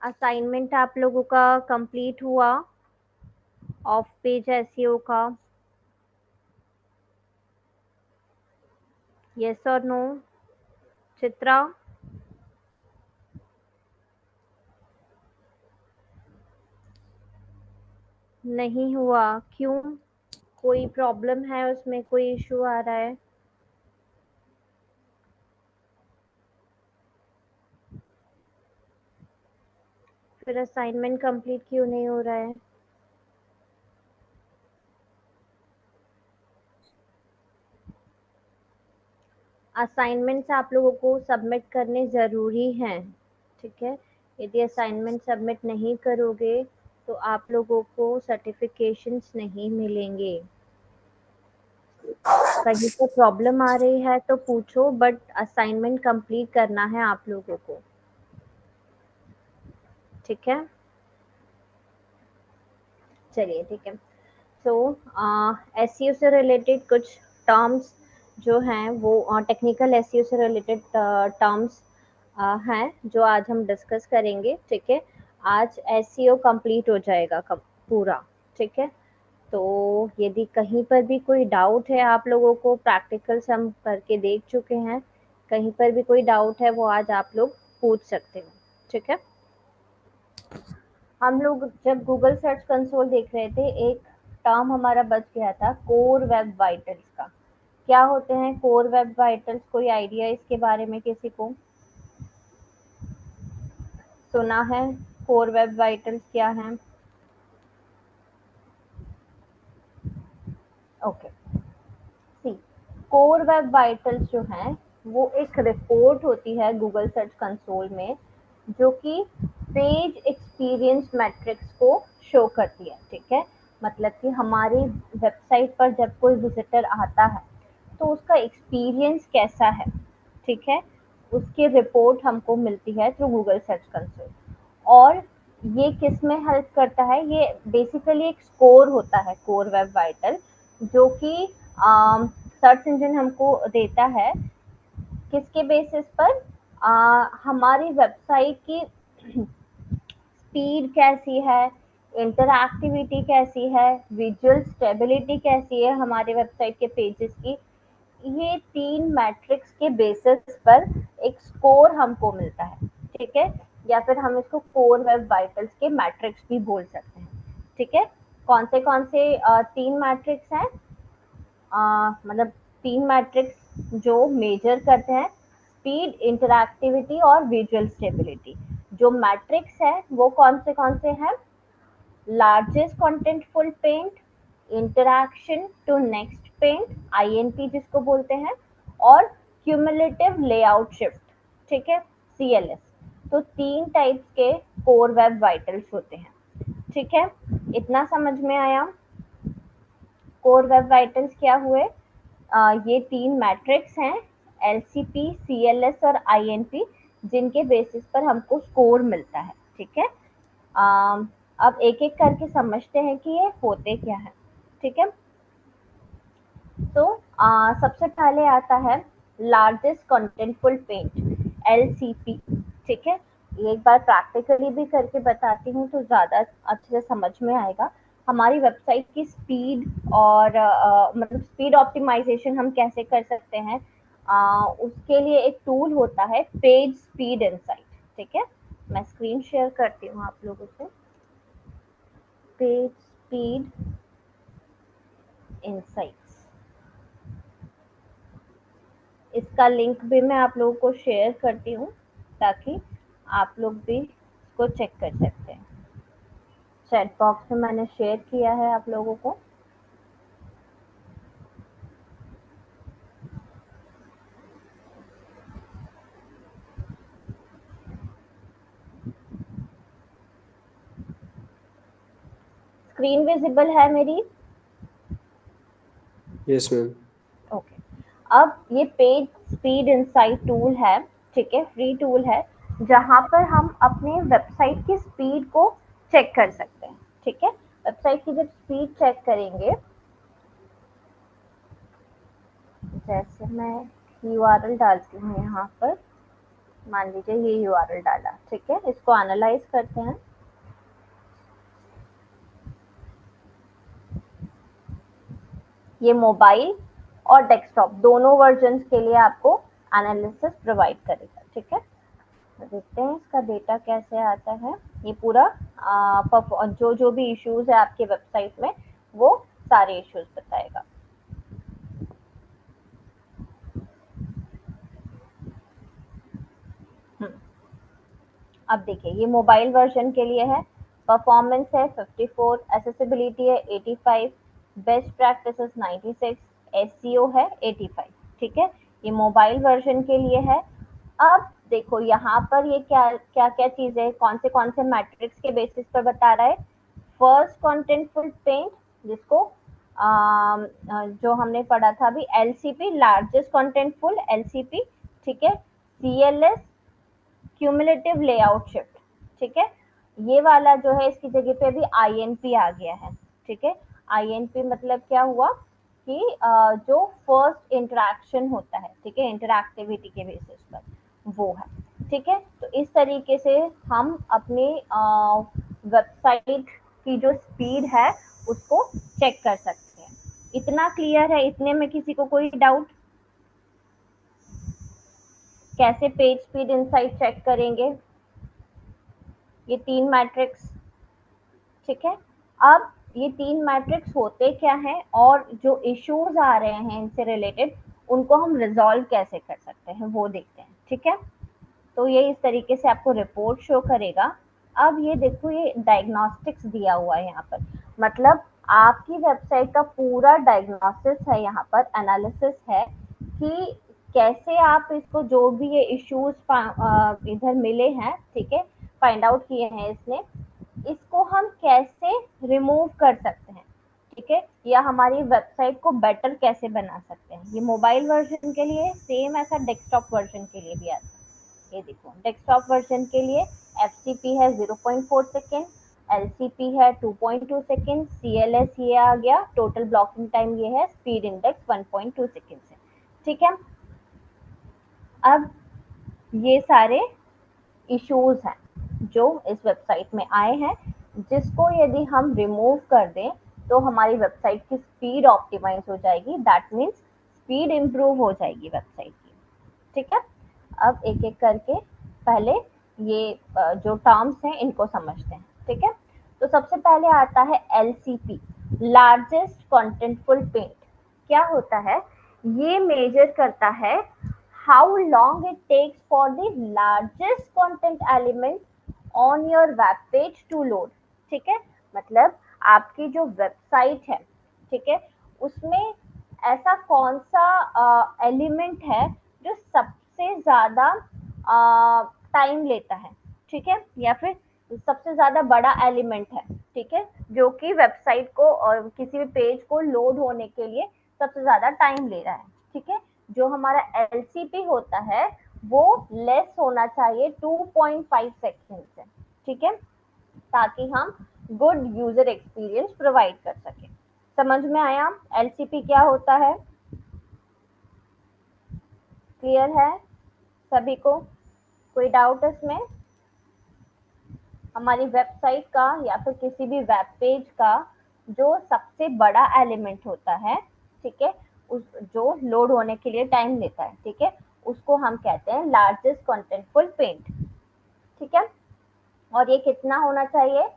Assignment आप लोगों का कंप्लीट हुआ ऑफ पेज एसईओ का? यस और नो? चित्रा? नहीं हुआ, क्यों? कोई प्रॉब्लम है उसमें, कोई इशू आ रहा है? फिर असाइनमेंट कंप्लीट क्यों नहीं हो रहा है? असाइनमेंट्स आप लोगों को सबमिट करने ज़रूरी हैं, ठीक है? यदि असाइनमेंट सबमिट नहीं करोगे तो आप लोगों को सर्टिफिकेशंस नहीं मिलेंगे। कहीं पे प्रॉब्लम आ रही है तो पूछो, बट असाइनमेंट कंप्लीट करना है आप लोगों को, ठीक है? चलिए ठीक है। सो एसईओ से रिलेटेड कुछ टर्म्स जो हैं वो टेक्निकल एसईओ से रिलेटेड टर्म्स हैं जो आज हम डिस्कस करेंगे, ठीक है? आज एसईओ कंप्लीट हो जाएगा पूरा, ठीक है? तो यदि कहीं पर भी कोई डाउट है आप लोगों को, प्रैक्टिकल्स हम करके देख चुके हैं, कहीं पर भी कोई डाउट है वो आज आप लोग पूछ सकते हो, ठीक है? हम लोग जब गूगल सर्च कंसोल देख रहे थे, एक टर्म हमारा बच गया था, कोर वेब वाइटल्स का। क्या होते हैं कोर वेब वाइटल्स? कोई आइडिया इसके बारे में किसी को? सुना है? कोर वेब वाइटल्स क्या है? ओके, सी, कोर वेब वाइटल्स जो हैं वो एक रिपोर्ट होती है गूगल सर्च कंसोल में, जो कि पेज एक्सपीरियंस मैट्रिक्स को शो करती है, ठीक है? मतलब कि हमारी वेबसाइट पर जब कोई विजिटर आता है तो उसका एक्सपीरियंस कैसा है, ठीक है? उसकी रिपोर्ट हमको मिलती है थ्रू गूगल सर्च कंसोल। और ये किस में हेल्प करता है? ये बेसिकली एक स्कोर होता है कोर वेब वाइटल, जो कि सर्च इंजन हमको देता है। किसके बेसिस पर? हमारी वेबसाइट की स्पीड कैसी है, इंटरएक्टिविटी कैसी है, विजुअल स्टेबिलिटी कैसी है हमारे वेबसाइट के पेजेस की। ये 3 मैट्रिक्स के बेसिस पर एक स्कोर हमको मिलता है, ठीक है? या फिर हम इसको कोर वेब वाइटल्स के मैट्रिक्स भी बोल सकते हैं, ठीक है? कौन से 3 मैट्रिक्स हैं? मतलब 3 मैट्रिक्स जो मेजर करते हैं स्पीड, इंटरएक्टिविटी और विजुअल स्टेबिलिटी। जो मैट्रिक्स है वो कौन से हैं? Largest contentful paint, interaction to next paint, INP जिसको बोलते हैं, और क्यूमुलेटिव लेआउट शिफ्ट, ठीक है? सीएलएस। तो 3 टाइप्स के कोर वेब वाइटल्स होते हैं, ठीक है? इतना समझ में आया? कोर वेब वाइटल्स क्या हुए? ये 3 मैट्रिक्स हैं, एलसीपी, सीएलएस और आईएनपी, जिनके बेसिस पर हमको स्कोर मिलता है, ठीक है? अब एक एक करके समझते हैं कि ये होते क्या है, ठीक है? तो सबसे पहले आता है लार्जेस्ट कंटेंटफुल पेंट, एलसीपी, ठीक है? ये एक बार प्रैक्टिकली भी करके बताती हूँ तो ज़्यादा अच्छे से समझ में आएगा। हमारी वेबसाइट की स्पीड और मतलब स्पीड ऑप्टिमाइजेशन हम कैसे कर सकते हैं, उसके लिए एक टूल होता है पेज स्पीड इनसाइट, ठीक है? मैं स्क्रीन शेयर करती हूँ आप लोगों से। पेज स्पीड इनसाइट्स, इसका लिंक भी मैं आप लोगों को शेयर करती हूँ ताकि आप लोग भी इसको चेक कर सकते हैं। चैट बॉक्स में मैंने शेयर किया है आप लोगों को। स्क्रीन विजिबल है मेरी? Yes ma'am. ओके। अब ये पेज स्पीड इनसाइट टूल है, ठीक है? फ्री टूल है जहाँ पर हम अपने वेबसाइट की स्पीड को चेक कर सकते हैं, ठीक है? वेबसाइट की जब स्पीड चेक करेंगे, जैसे मैं यूआरएल डालती हूँ यहाँ पर, मान लीजिए ये यूआरएल डाला, ठीक है, इसको एनालाइज करते हैं। ये मोबाइल और डेस्कटॉप दोनों वर्जन के लिए आपको एनालिसिस प्रोवाइड करेगा, ठीक है। तो देखते हैं इसका डेटा कैसे आता है। ये पूरा जो जो भी इश्यूज है आपके वेबसाइट में वो सारे इश्यूज बताएगा। हम्म, अब देखिए ये मोबाइल वर्जन के लिए है, परफॉर्मेंस है 54, एसेसिबिलिटी है 85, बेस्ट प्रैक्टिसेस 96, एसईओ है 85, ठीक है। ये मोबाइल वर्जन के लिए है। अब देखो यहाँ पर ये क्या क्या क्या चीजें, कौन से मैट्रिक्स के बेसिस पर बता रहा है। फर्स्ट कॉन्टेंटफुल पेंट, जिसको जो हमने पढ़ा था अभी, एलसीपी, लार्जेस्ट कॉन्टेंटफुल एलसीपी, ठीक है। सीएलएस, क्यूमुलेटिव लेआउट शिफ्ट, ठीक है। ये वाला जो है इसकी जगह पे अभी आईएनपी आ गया है, ठीक है। आईएनपी मतलब क्या हुआ कि जो फर्स्ट इंटरेक्शन होता है, ठीक है, इंटरएक्टिविटी के बेसिस पर वो है, ठीक है। तो इस तरीके से हम अपनी वेबसाइट की जो स्पीड है उसको चेक कर सकते हैं। इतना क्लियर है? इतने में किसी को कोई डाउट? कैसे पेज स्पीड इनसाइट चेक करेंगे? ये 3 मैट्रिक्स, ठीक है। अब ये 3 मैट्रिक्स होते क्या हैं और जो इश्यूज आ रहे हैं इनसे रिलेटेड उनको हम रिजॉल्व कैसे कर सकते हैं वो देखते हैं, ठीक है। तो ये इस तरीके से आपको रिपोर्ट शो करेगा। अब ये देखो ये डायग्नोस्टिक्स दिया हुआ है यहाँ पर, मतलब आपकी वेबसाइट का पूरा डायग्नोसिस है, यहाँ पर एनालिसिस है कि कैसे आप इसको, जो भी ये इश्यूज इधर मिले हैं, ठीक है, फाइंड आउट किए हैं इसने, इसको हम कैसे रिमूव कर सकते हैं, ठीक है, या हमारी वेबसाइट को बेटर कैसे बना सकते हैं। ये मोबाइल वर्जन के लिए सेम, ऐसा डेस्कटॉप वर्जन के लिए भी आता है। ये देखो डेस्कटॉप वर्जन के लिए एफसीपी है 0.4 सेकेंड, एलसीपी है 2.2 सेकेंड, सीएलएस ये आ गया, टोटल ब्लॉकिंग टाइम ये है, स्पीड इंडेक्स 1.2 सेकेंड है, ठीक है। अब ये सारे इश्यूज हैं जो इस वेबसाइट में आए हैं, जिसको यदि हम रिमूव कर दें तो हमारी वेबसाइट की स्पीड ऑप्टिमाइज हो जाएगी, दैट मीन्स स्पीड इंप्रूव हो जाएगी वेबसाइट की, ठीक है। अब एक एक करके पहले ये जो टर्म्स हैं इनको समझते हैं, ठीक है। तो सबसे पहले आता है एलसीपी, लार्जेस्ट कंटेंटफुल पेंट। क्या होता है? ये मेजर करता है how long it takes for the largest content element on your web page to load, ठीक है। मतलब आपकी जो वेबसाइट है, ठीक है, उसमें ऐसा कौन सा एलिमेंट है जो सबसे ज्यादा टाइम लेता है, ठीक है, या फिर सबसे ज्यादा बड़ा एलिमेंट है, ठीक है, जो कि वेबसाइट को और किसी भी पेज को लोड होने के लिए सबसे ज्यादा टाइम ले रहा है, ठीक है। जो हमारा एलसीपी होता है वो लेस होना चाहिए 2.5 सेकेंड से, ठीक है, ताकि हम गुड यूजर एक्सपीरियंस प्रोवाइड कर सके। समझ में आया एलसीपी क्या होता है? क्लियर है सभी को? कोई डाउट इसमें? हमारी वेबसाइट का या फिर किसी भी वेब पेज का जो सबसे बड़ा एलिमेंट होता है, ठीक है, उस जो लोड होने के लिए टाइम लेता है, ठीक है, उसको हम कहते हैं लार्जेस्ट कंटेंटफुल पेंट, ठीक है। और ये कितना होना चाहिए?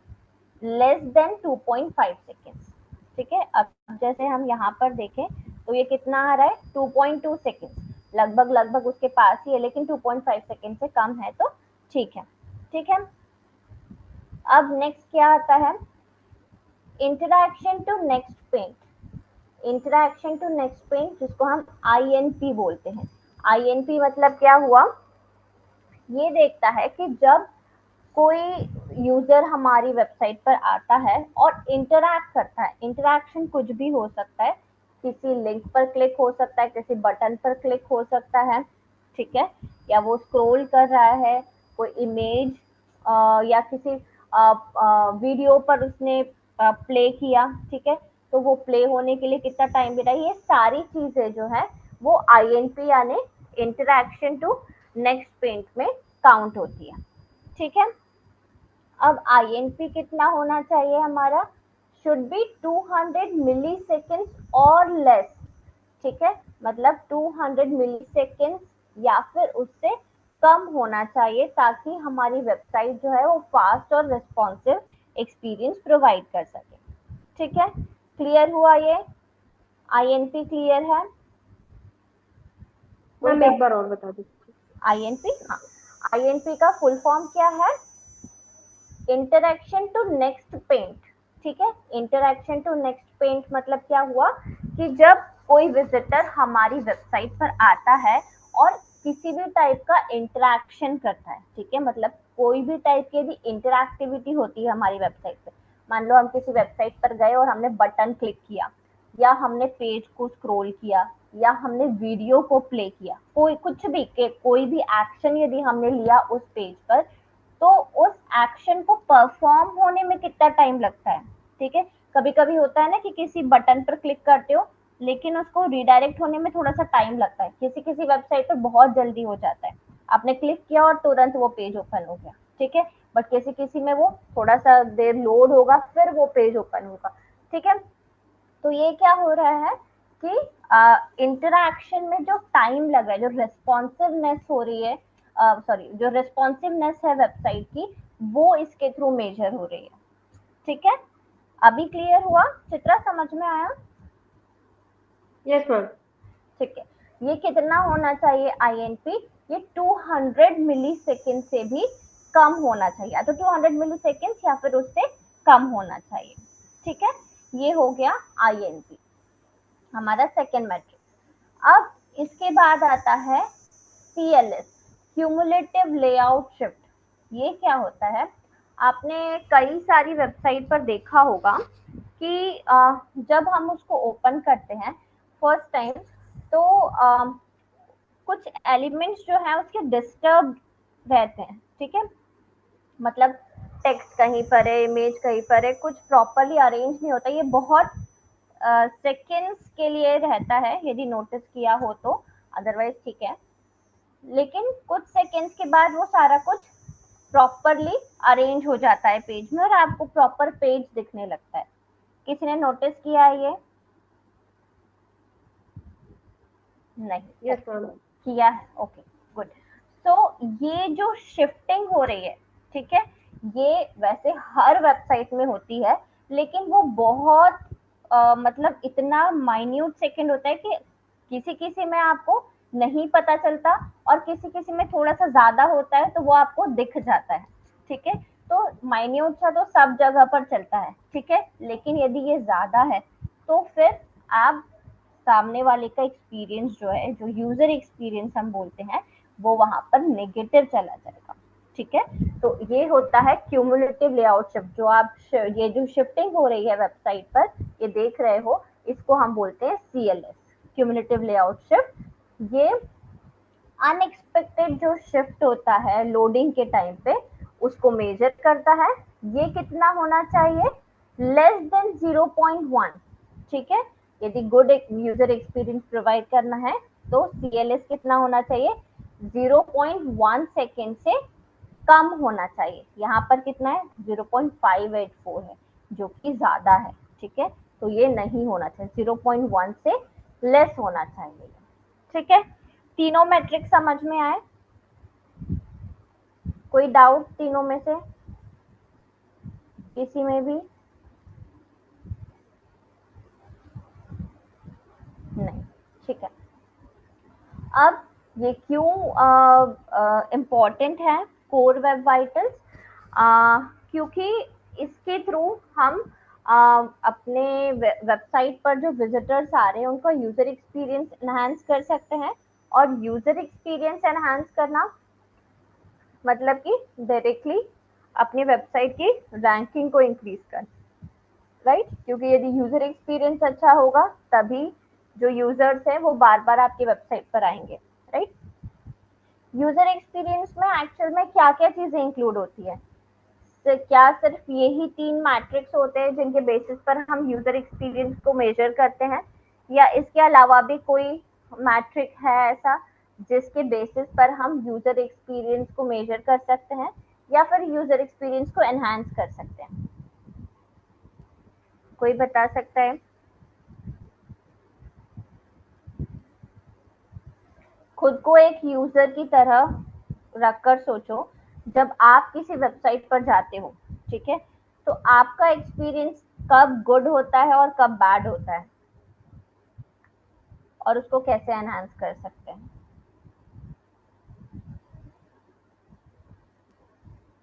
लेस देन 2.5 सेकेंड्स, ठीक है। अब जैसे हम यहाँ पर देखें तो ये कितना आ रहा है? 2.2 सेकेंड्स, लगभग लगभग उसके पास ही है, लेकिन 2.5 सेकेंड से कम है तो ठीक है, ठीक है। अब नेक्स्ट क्या आता है? Interaction to next paint. Interaction to next paint, जिसको हम आईएनपी बोलते हैं। आईएनपी मतलब क्या हुआ? ये देखता है कि जब कोई यूजर हमारी वेबसाइट पर आता है और इंटरैक्ट करता है, इंटरैक्शन कुछ भी हो सकता है, किसी लिंक पर क्लिक हो सकता है, किसी बटन पर क्लिक हो सकता है, ठीक है, या वो स्क्रॉल कर रहा है, कोई इमेज या किसी वीडियो पर उसने प्ले किया, ठीक है, तो वो प्ले होने के लिए कितना टाइम दे रहा है, ये सारी चीजें जो है वो आईएनपी यानी इंटरैक्शन टू नेक्स्ट पेंट में काउंट होती है। ठीक है, अब आईएनपी कितना होना चाहिए हमारा, शुड बी 200 मिली सेकेंड्स और लेस। ठीक है, मतलब 200 मिली सेकेंड्स या फिर उससे कम होना चाहिए, ताकि हमारी वेबसाइट जो है वो फास्ट और रिस्पॉन्सिव एक्सपीरियंस प्रोवाइड कर सके। ठीक है, क्लियर हुआ ये, आईएनपी क्लियर है? कोई मैम एक बार और बता दीजिए। आईएनपी, हाँ, आईएनपी का फुल फॉर्म क्या है, इंटरेक्शन टू नेक्स्ट पेंट। ठीक है, इंटरेक्शन टू नेक्स्ट पेंट मतलब क्या हुआ कि जब कोई विजिटर हमारी वेबसाइट पर आता है और किसी भी टाइप का इंटरेक्शन करता है, ठीक है, मतलब कोई भी टाइप की यदि इंटरएक्टिविटी होती है हमारी वेबसाइट पे, मान लो हम किसी वेबसाइट पर गए और हमने बटन क्लिक किया, या हमने पेज को स्क्रॉल किया, या हमने वीडियो को प्ले किया, कोई कुछ भी कोई भी एक्शन यदि हमने लिया उस पेज पर, तो उस एक्शन को परफॉर्म होने में कितना टाइम लगता है। ठीक है, कभी कभी होता है ना कि किसी बटन पर क्लिक करते हो लेकिन उसको रिडायरेक्ट होने में थोड़ा सा टाइम लगता है, किसी किसी वेबसाइट पर बहुत जल्दी हो जाता है, आपने क्लिक किया और तुरंत वो पेज ओपन हो गया। ठीक है, बट किसी किसी में वो थोड़ा सा देर लोड होगा फिर वो पेज ओपन होगा। ठीक है, तो ये क्या हो रहा है कि इंटरैक्शन में जो टाइम लग रहा है, जो रेस्पॉन्सिवनेस हो रही है, सॉरी, जो रेस्पॉन्सिवनेस है वेबसाइट की, वो इसके थ्रू मेजर हो रही है। ठीक है, अभी क्लियर हुआ, चित्रा समझ में आया? Yes ma'am. ठीक है, ये कितना होना चाहिए आईएनपी, ये 200 मिली सेकेंड से भी कम होना चाहिए, या तो 200 मिली सेकेंड या फिर उससे कम होना चाहिए। ठीक है, ये हो गया आईएनपी, हमारा सेकेंड मैट्रिक। अब इसके बाद आता है सीएलएस, क्यूमुलेटिव लेआउट शिफ्ट। ये क्या होता है, आपने कई सारी वेबसाइट पर देखा होगा कि जब हम उसको ओपन करते हैं फर्स्ट टाइम, तो कुछ एलिमेंट्स जो है उसके डिस्टर्ब रहते हैं। ठीक है, मतलब टेक्स्ट कहीं पर है, इमेज कहीं पर है, कुछ प्रॉपरली अरेंज नहीं होता, ये बहुत सेकेंड्स के लिए रहता है यदि नोटिस किया हो तो, अदरवाइज ठीक है, लेकिन कुछ सेकेंड्स के बाद वो सारा कुछ प्रॉपरली अरेंज हो जाता है पेज में और आपको प्रॉपर पेज दिखने लगता है। किसी ने नोटिस किया है ये? नहीं, यस ओके, मैम। किया है, ओके, गुड। तो ये जो शिफ्टिंग हो रही है, ठीक है, ये वैसे हर वेबसाइट में होती है, लेकिन वो बहुत मतलब इतना माइन्यूट सेकंड होता है कि किसी किसी में आपको नहीं पता चलता, और किसी किसी में थोड़ा सा ज्यादा होता है तो वो आपको दिख जाता है। ठीक है, तो माइन्यूट सा तो सब जगह पर चलता है, ठीक है, लेकिन यदि ये ज्यादा है तो फिर आप सामने वाले का एक्सपीरियंस जो है, जो यूजर एक्सपीरियंस हम बोलते हैं, वो वहां पर नेगेटिव चला जाएगा। ठीक है, तो ये होता है क्यूमुलेटिव लेआउट शिफ्ट, जो आप ये जो शिफ्टिंग हो रही है वेबसाइट पर ये देख रहे हो, इसको हम बोलते हैं सीएलएस, क्यूमुलेटिव लेआउट शिफ्ट। ये अनएक्सपेक्टेड जो शिफ्ट होता है लोडिंग के टाइम पे, उसको मेजर करता है। ये कितना होना चाहिए, लेस देन 0.1। ठीक है, यदि गुड यूजर एक्सपीरियंस प्रोवाइड करना है तो सीएलएस कितना होना चाहिए, 0.1 सेकेंड से कम होना चाहिए। यहाँ पर कितना है, 0.584 है, जो कि ज्यादा है। ठीक है, तो ये नहीं होना चाहिए, 0.1 से लेस होना चाहिए। ठीक है, तीनों मैट्रिक समझ में आए? कोई डाउट तीनों में से किसी में भी? नहीं, ठीक है। अब ये क्यों इम्पोर्टेंट है कोर वेब वाइटल्स, क्योंकि इसके थ्रू हम अपने वेबसाइट पर जो विजिटर्स आ रहे हैं उनका यूजर एक्सपीरियंस एनहांस कर सकते हैं। और यूजर एक्सपीरियंस एनहांस करना मतलब कि डायरेक्टली अपनी वेबसाइट की रैंकिंग को इंक्रीज करना, राइट, क्योंकि यदि यूजर एक्सपीरियंस अच्छा होगा तभी जो यूजर्स हैं वो बार बार आपकी वेबसाइट पर आएंगे, राइट। यूजर एक्सपीरियंस में एक्चुअल में क्या क्या चीजें इंक्लूड होती है, तो क्या सिर्फ यही तीन मैट्रिक्स होते हैं जिनके बेसिस पर हम यूजर एक्सपीरियंस को मेजर करते हैं, या इसके अलावा भी कोई मैट्रिक है ऐसा जिसके बेसिस पर हम यूजर एक्सपीरियंस को मेजर कर सकते हैं या फिर यूजर एक्सपीरियंस को एनहांस कर सकते हैं। कोई बता सकता है? खुद को एक यूजर की तरह रखकर सोचो, जब आप किसी वेबसाइट पर जाते हो, ठीक है, तो आपका एक्सपीरियंस कब गुड होता है और कब बैड होता है, और उसको कैसे एनहांस कर सकते हैं।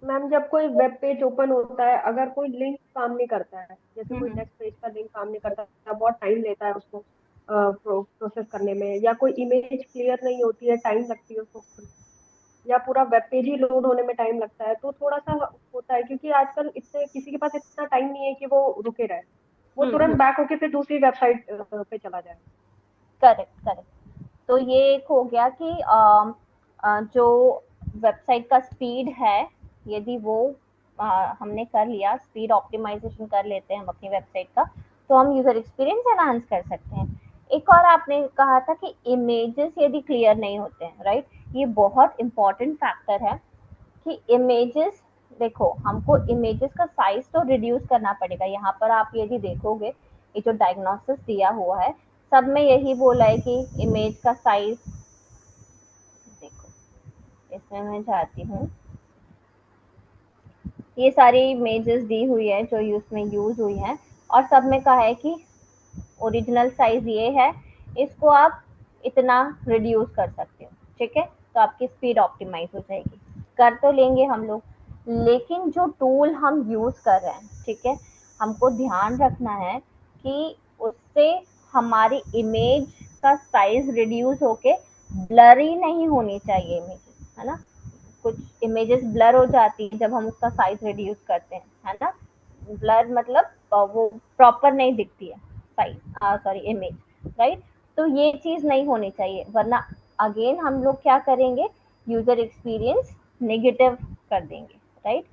मैम जब कोई वेब पेज ओपन होता है, अगर कोई लिंक काम नहीं करता है, जैसे कोई हम्म। नेक्स्ट पेज का लिंक काम नहीं करता है, बहुत टाइम लेता है उसको प्रोसेस करने में, या कोई इमेज क्लियर नहीं होती है, टाइम लगती है उसको, या पूरा वेब पेज ही लोड होने में टाइम लगता है, तो थोड़ा सा होता है, क्योंकि आजकल इतने किसी के पास इतना टाइम नहीं है कि वो रुके रहे, वो तुरंत हम्म। बैक होके फिर दूसरी वेबसाइट पे चला जाए। Correct, correct. तो ये एक हो गया कि जो वेबसाइट का स्पीड है, यदि वो हमने कर लिया, स्पीड ऑप्टिमाइजेशन कर लेते हैं हम अपनी वेबसाइट का, तो हम यूजर एक्सपीरियंस एनहांस कर सकते हैं। एक और आपने कहा था कि इमेजेस यदि क्लियर नहीं होते हैं, राइट, ये बहुत इंपॉर्टेंट फैक्टर है कि इमेजेस, देखो हमको इमेजेस का साइज तो रिड्यूस करना पड़ेगा। यहाँ पर आप यदि देखोगे, ये जो डायग्नोसिस दिया हुआ है, सब में यही बोला है कि इमेज का साइज, देखो इसमें मैं जाती हूँ, ये सारी इमेजेस दी हुई है जो उसमें यूज हुई हैं, और सब में कहा है कि ओरिजिनल साइज ये है, इसको आप इतना रिड्यूस कर सकते हो, ठीक है, तो आपकी स्पीड ऑप्टिमाइज हो जाएगी। कर तो लेंगे हम लोग, लेकिन जो टूल हम यूज कर रहे हैं, ठीक है, हमको ध्यान रखना है कि उससे हमारी इमेज का साइज रिड्यूस होके ब्लरी नहीं होनी चाहिए इमेज, है ना। कुछ इमेजेस ब्लर हो जाती है जब हम उसका साइज रिड्यूस करते हैं, है ना। ब्लर मतलब वो प्रॉपर नहीं दिखती है साइज, सॉरी इमेज, राइट। तो ये चीज नहीं होनी चाहिए, वरना अगेन हम लोग क्या करेंगे, यूजर एक्सपीरियंस नेगेटिव कर देंगे, राइट।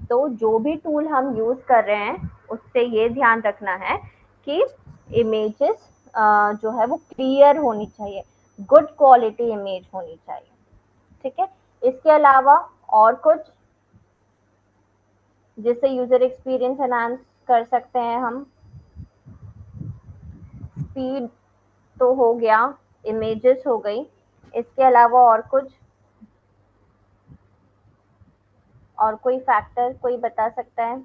तो जो भी टूल हम यूज कर रहे हैं, उससे ये ध्यान रखना है कि इमेजेस जो है वो क्लियर होनी चाहिए, गुड क्वालिटी इमेज होनी चाहिए, ठीक है। इसके अलावा और कुछ जिससे यूजर एक्सपीरियंस एनहांस कर सकते हैं हम? स्पीड तो हो गया, इमेजेस हो गई, इसके अलावा और कुछ, और कोई फैक्टर कोई बता सकता है?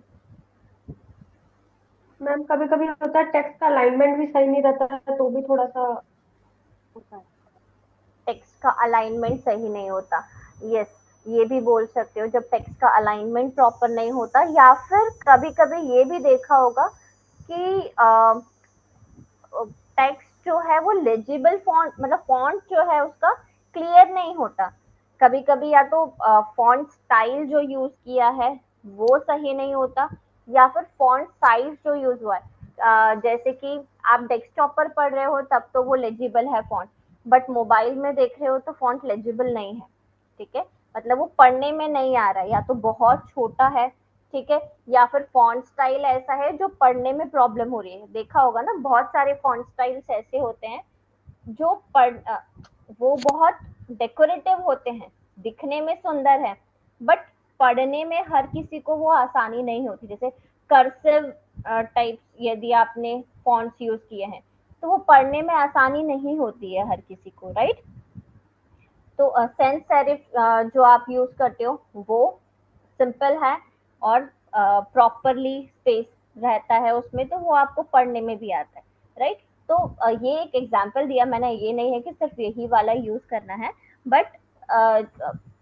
मैम कभी कभी होता है टेक्स्ट का अलाइनमेंट भी सही नहीं रहता है, तो भी थोड़ा सा होता है। टेक्स्ट का अलाइनमेंट सही नहीं होता, यस, ये भी बोल सकते हो, जब टेक्स्ट का अलाइनमेंट प्रॉपर नहीं होता, या फिर कभी कभी ये भी देखा होगा कि टेक्स्ट जो है वो लेजिबल फॉन्ट, मतलब फॉन्ट जो है उसका क्लियर नहीं होता। कभी कभी या तो फॉन्ट स्टाइल जो यूज किया है वो सही नहीं होता, या फिर फॉन्ट साइज जो यूज हुआ है, जैसे कि आप डेस्कटॉप पर पढ़ रहे हो तब तो वो लेजिबल है फॉन्ट, बट मोबाइल में देख रहे हो तो फॉन्ट लेजिबल नहीं है, ठीक है, मतलब वो पढ़ने में नहीं आ रहा है, या तो बहुत छोटा है, ठीक है, या फिर फॉन्ट स्टाइल ऐसा है जो पढ़ने में प्रॉब्लम हो रही है। देखा होगा ना, बहुत सारे फॉन्ट स्टाइल्स ऐसे होते हैं जो वो बहुत डेकोरेटिव होते हैं, दिखने में सुंदर है, बट पढ़ने में हर किसी को वो आसानी नहीं होती। जैसे कर्सिव टाइप यदि आपने फॉन्ट्स यूज किए हैं, तो वो पढ़ने में आसानी नहीं होती है हर किसी को, राइट। तो सेंस सेरिफ जो आप यूज करते हो वो सिंपल है, और प्रॉपरली स्पेस रहता है उसमें, तो वो आपको पढ़ने में भी आता है, राइट। तो ये एक एग्जांपल दिया मैंने, ये नहीं है कि सिर्फ यही वाला यूज करना है, बट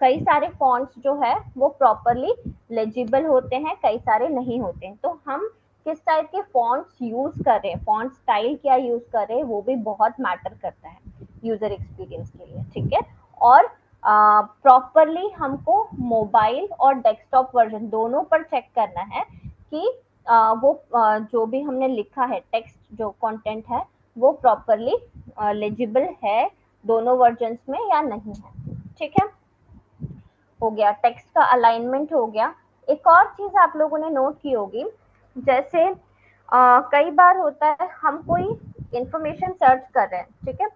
कई सारे फॉन्ट्स जो है वो प्रॉपरली लेजिबल होते हैं, कई सारे नहीं होते हैं, तो हम किस टाइप के फॉन्ट्स यूज कर रहे हैं, फॉन्ट स्टाइल क्या यूज कर रहे हैं, वो भी बहुत मैटर करता है यूजर एक्सपीरियंस के लिए, ठीक है। और प्रॉपरली हमको मोबाइल और डेस्कटॉप वर्जन दोनों पर चेक करना है कि वो जो भी हमने लिखा है टेक्स्ट, जो कंटेंट है वो प्रॉपरली लेजिबल है दोनों वर्जन्स में या नहीं है, ठीक है। हो गया, टेक्स्ट का अलाइनमेंट हो गया। एक और चीज आप लोगों ने नोट की होगी, जैसे कई बार होता है हम कोई इंफॉर्मेशन सर्च कर रहे हैं, ठीक है,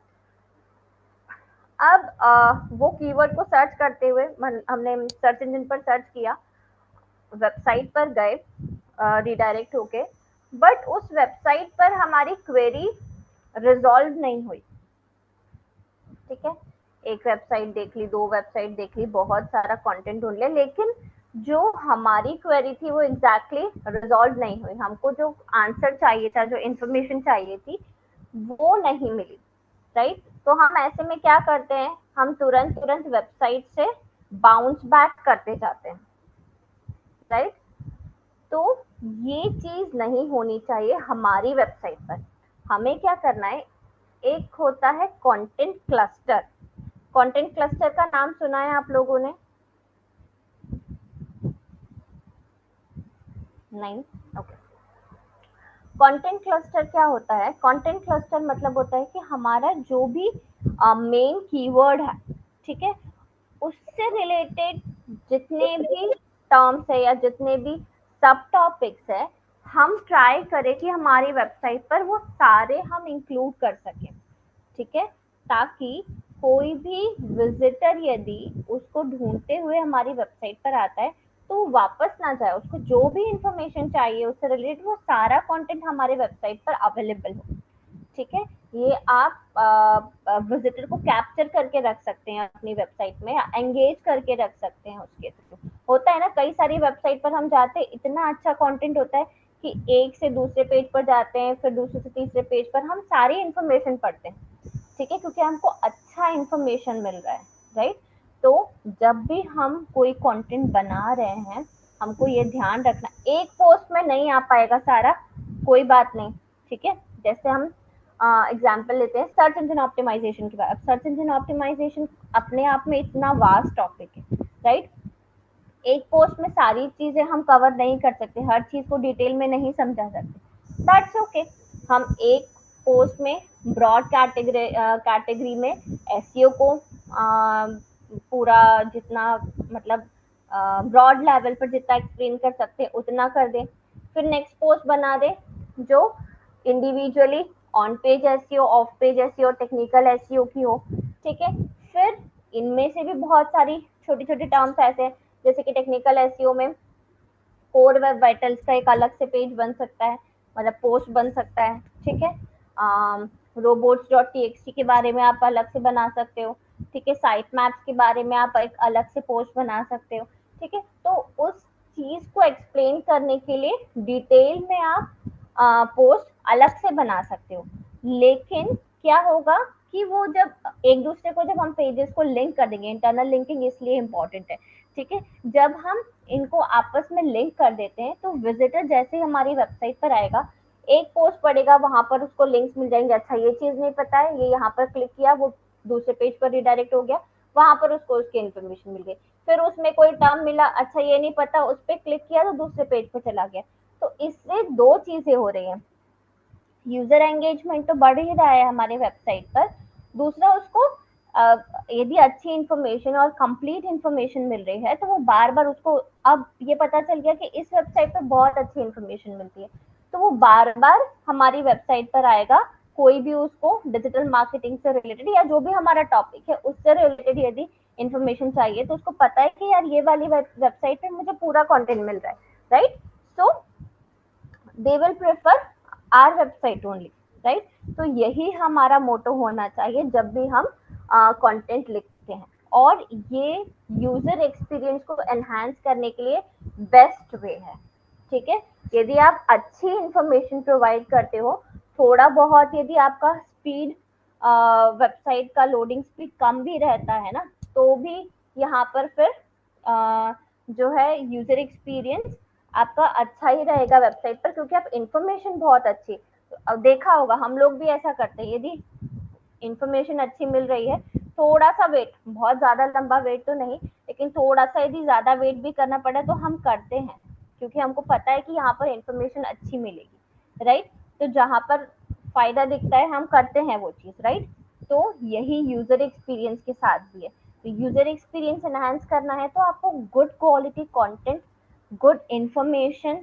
अब वो कीवर्ड को सर्च करते हुए हमने सर्च इंजन पर सर्च किया, वेबसाइट पर गए रिडायरेक्ट होके, बट उस वेबसाइट पर हमारी क्वेरी रिजॉल्व नहीं हुई। ठीक है, एक वेबसाइट देख ली, दो वेबसाइट देख ली, बहुत सारा कंटेंट ढूंढ लिया, लेकिन जो हमारी क्वेरी थी वो एग्जैक्टली रिजॉल्व नहीं हुई, हमको जो आंसर चाहिए था, जो इन्फॉर्मेशन चाहिए थी, वो नहीं मिली। राइट, तो हम ऐसे में क्या करते हैं, हम तुरंत तुरंत वेबसाइट से बाउंस बैक करते जाते हैं। राइट, तो ये चीज नहीं होनी चाहिए हमारी वेबसाइट पर। हमें क्या करना है, एक होता है कंटेंट क्लस्टर। कंटेंट क्लस्टर का नाम सुना है आप लोगों ने? नहीं, ओके। कंटेंट क्लस्टर क्या होता है? कंटेंट क्लस्टर मतलब होता है कि हमारा जो भी मेन कीवर्ड है, ठीक है, उससे रिलेटेड जितने भी टर्म्स है या जितने भी सब टॉपिक्स है, हम ट्राई करें कि हमारी वेबसाइट पर वो सारे हम इंक्लूड कर सकें। ठीक है, ताकि कोई भी विजिटर यदि उसको ढूंढते हुए हमारी वेबसाइट पर आता है तो वो वापस ना जाए, उसको जो भी इंफॉर्मेशन चाहिए उससे रिलेटेड वो सारा कंटेंट हमारे वेबसाइट पर अवेलेबल हो। ठीक है, ये आप विजिटर को कैप्चर करके रख सकते हैं अपनी वेबसाइट में, एंगेज करके रख सकते हैं उसके थ्रू। होता है ना, कई सारी वेबसाइट पर हम जाते हैं, इतना अच्छा कंटेंट होता है कि एक से दूसरे पेज पर जाते हैं, फिर दूसरे से तीसरे पेज पर हम सारी इंफॉर्मेशन पढ़ते हैं। ठीक है, क्योंकि हमको अच्छा इंफॉर्मेशन मिल रहा है। राइट, तो जब भी हम कोई कंटेंट बना रहे हैं, हमको ये ध्यान रखना, एक पोस्ट में नहीं आ पाएगा सारा, कोई बात नहीं। ठीक है, जैसे हम एग्जाम्पल लेते हैं सर्च इंजन ऑप्टिमाइजेशन की बात। अब सर्च इंजन ऑप्टिमाइजेशन अपने आप में इतना वास्ट टॉपिक है। राइट, एक पोस्ट में सारी चीजें हम कवर नहीं कर सकते, हर चीज को डिटेल में नहीं समझा सकते, दैट्स ओके। हम एक पोस्ट में ब्रॉड कैटेगरी में एसईओ को पूरा जितना मतलब ब्रॉड लेवल पर जितना एक्सप्लेन कर सकते हैं उतना कर दें, फिर नेक्स्ट पोस्ट बना दें जो individually on page SEO, of page SEO, technical SEO की हो। ठीक है, फिर इनमें से भी बहुत सारी छोटी छोटी टर्म्स ऐसे हैं, जैसे कि टेक्निकल एसईओ में कोर वेब वाइटल्स का एक अलग से पेज बन सकता है, मतलब पोस्ट बन सकता है। ठीक है, रोबोट्स डॉट टी के बारे में आप अलग से बना सकते हो। ठीक है, साइट मैप्स के बारे में आप एक अलग से पोस्ट बना सकते हो। ठीक है, तो उस चीज को एक्सप्लेन करने के लिए डिटेल में आप पोस्ट अलग से बना सकते हो। लेकिन क्या होगा कि वो जब एक दूसरे को, जब हम पेजेस को लिंक कर देंगे, इंटरनल लिंकिंग इसलिए इम्पोर्टेंट है। ठीक है, जब हम इनको आपस में लिंक कर देते हैं तो विजिटर जैसे ही हमारी वेबसाइट पर आएगा, एक पोस्ट पढ़ेगा, वहां पर उसको लिंक्स मिल जाएंगे, अच्छा ये चीज नहीं पता है, ये यहाँ पर क्लिक किया, वो दूसरे पेज पर रिडायरेक्ट हो गया, वहां पर उसको उसकी इन्फॉर्मेशन मिल गई। फिर उसमें कोई टर्म मिला, अच्छा ये नहीं पता, उस पर क्लिक किया तो दूसरे पेज पर चला गया। तो इससे दो चीजें हो रही हैं, यूजर एंगेजमेंट तो बढ़ ही रहा है हमारे वेबसाइट पर, दूसरा उसको यदि अच्छी इंफॉर्मेशन और कंप्लीट इंफॉर्मेशन मिल रही है तो वो बार बार उसको, अब ये पता चल गया कि इस वेबसाइट पर बहुत अच्छी इंफॉर्मेशन मिलती है, तो वो बार बार हमारी वेबसाइट पर आएगा। कोई भी उसको डिजिटल मार्केटिंग से रिलेटेड या जो भी हमारा टॉपिक है उससे रिलेटेड यदि इंफॉर्मेशन चाहिए तो उसको पता है कि यार ये वाली वेबसाइट पे मुझे पूरा कंटेंट मिल रहा है। Right, so they will prefer our website only. Right, तो यही हमारा मोटो होना चाहिए जब भी हम कंटेंट लिखते हैं, और ये यूजर एक्सपीरियंस को एनहांस करने के लिए बेस्ट वे है। ठीक है, यदि आप अच्छी इंफॉर्मेशन प्रोवाइड करते हो, थोड़ा बहुत यदि आपका स्पीड, वेबसाइट का लोडिंग स्पीड कम भी रहता है ना, तो भी यहाँ पर फिर जो है यूजर एक्सपीरियंस आपका अच्छा ही रहेगा वेबसाइट पर, क्योंकि आप इंफॉर्मेशन बहुत अच्छी, अब देखा होगा हम लोग भी ऐसा करते हैं, यदि इंफॉर्मेशन अच्छी मिल रही है, थोड़ा सा वेट, बहुत ज्यादा लंबा वेट तो नहीं, लेकिन थोड़ा सा यदि ज्यादा वेट भी करना पड़े तो हम करते हैं, क्योंकि हमको पता है कि यहाँ पर इंफॉर्मेशन अच्छी मिलेगी। राइट, तो जहां पर फायदा दिखता है हम करते हैं वो चीज। राइट, तो यही यूजर एक्सपीरियंस के साथ भी है। तो यूजर एक्सपीरियंस एनहांस करना है तो आपको good quality content, good information,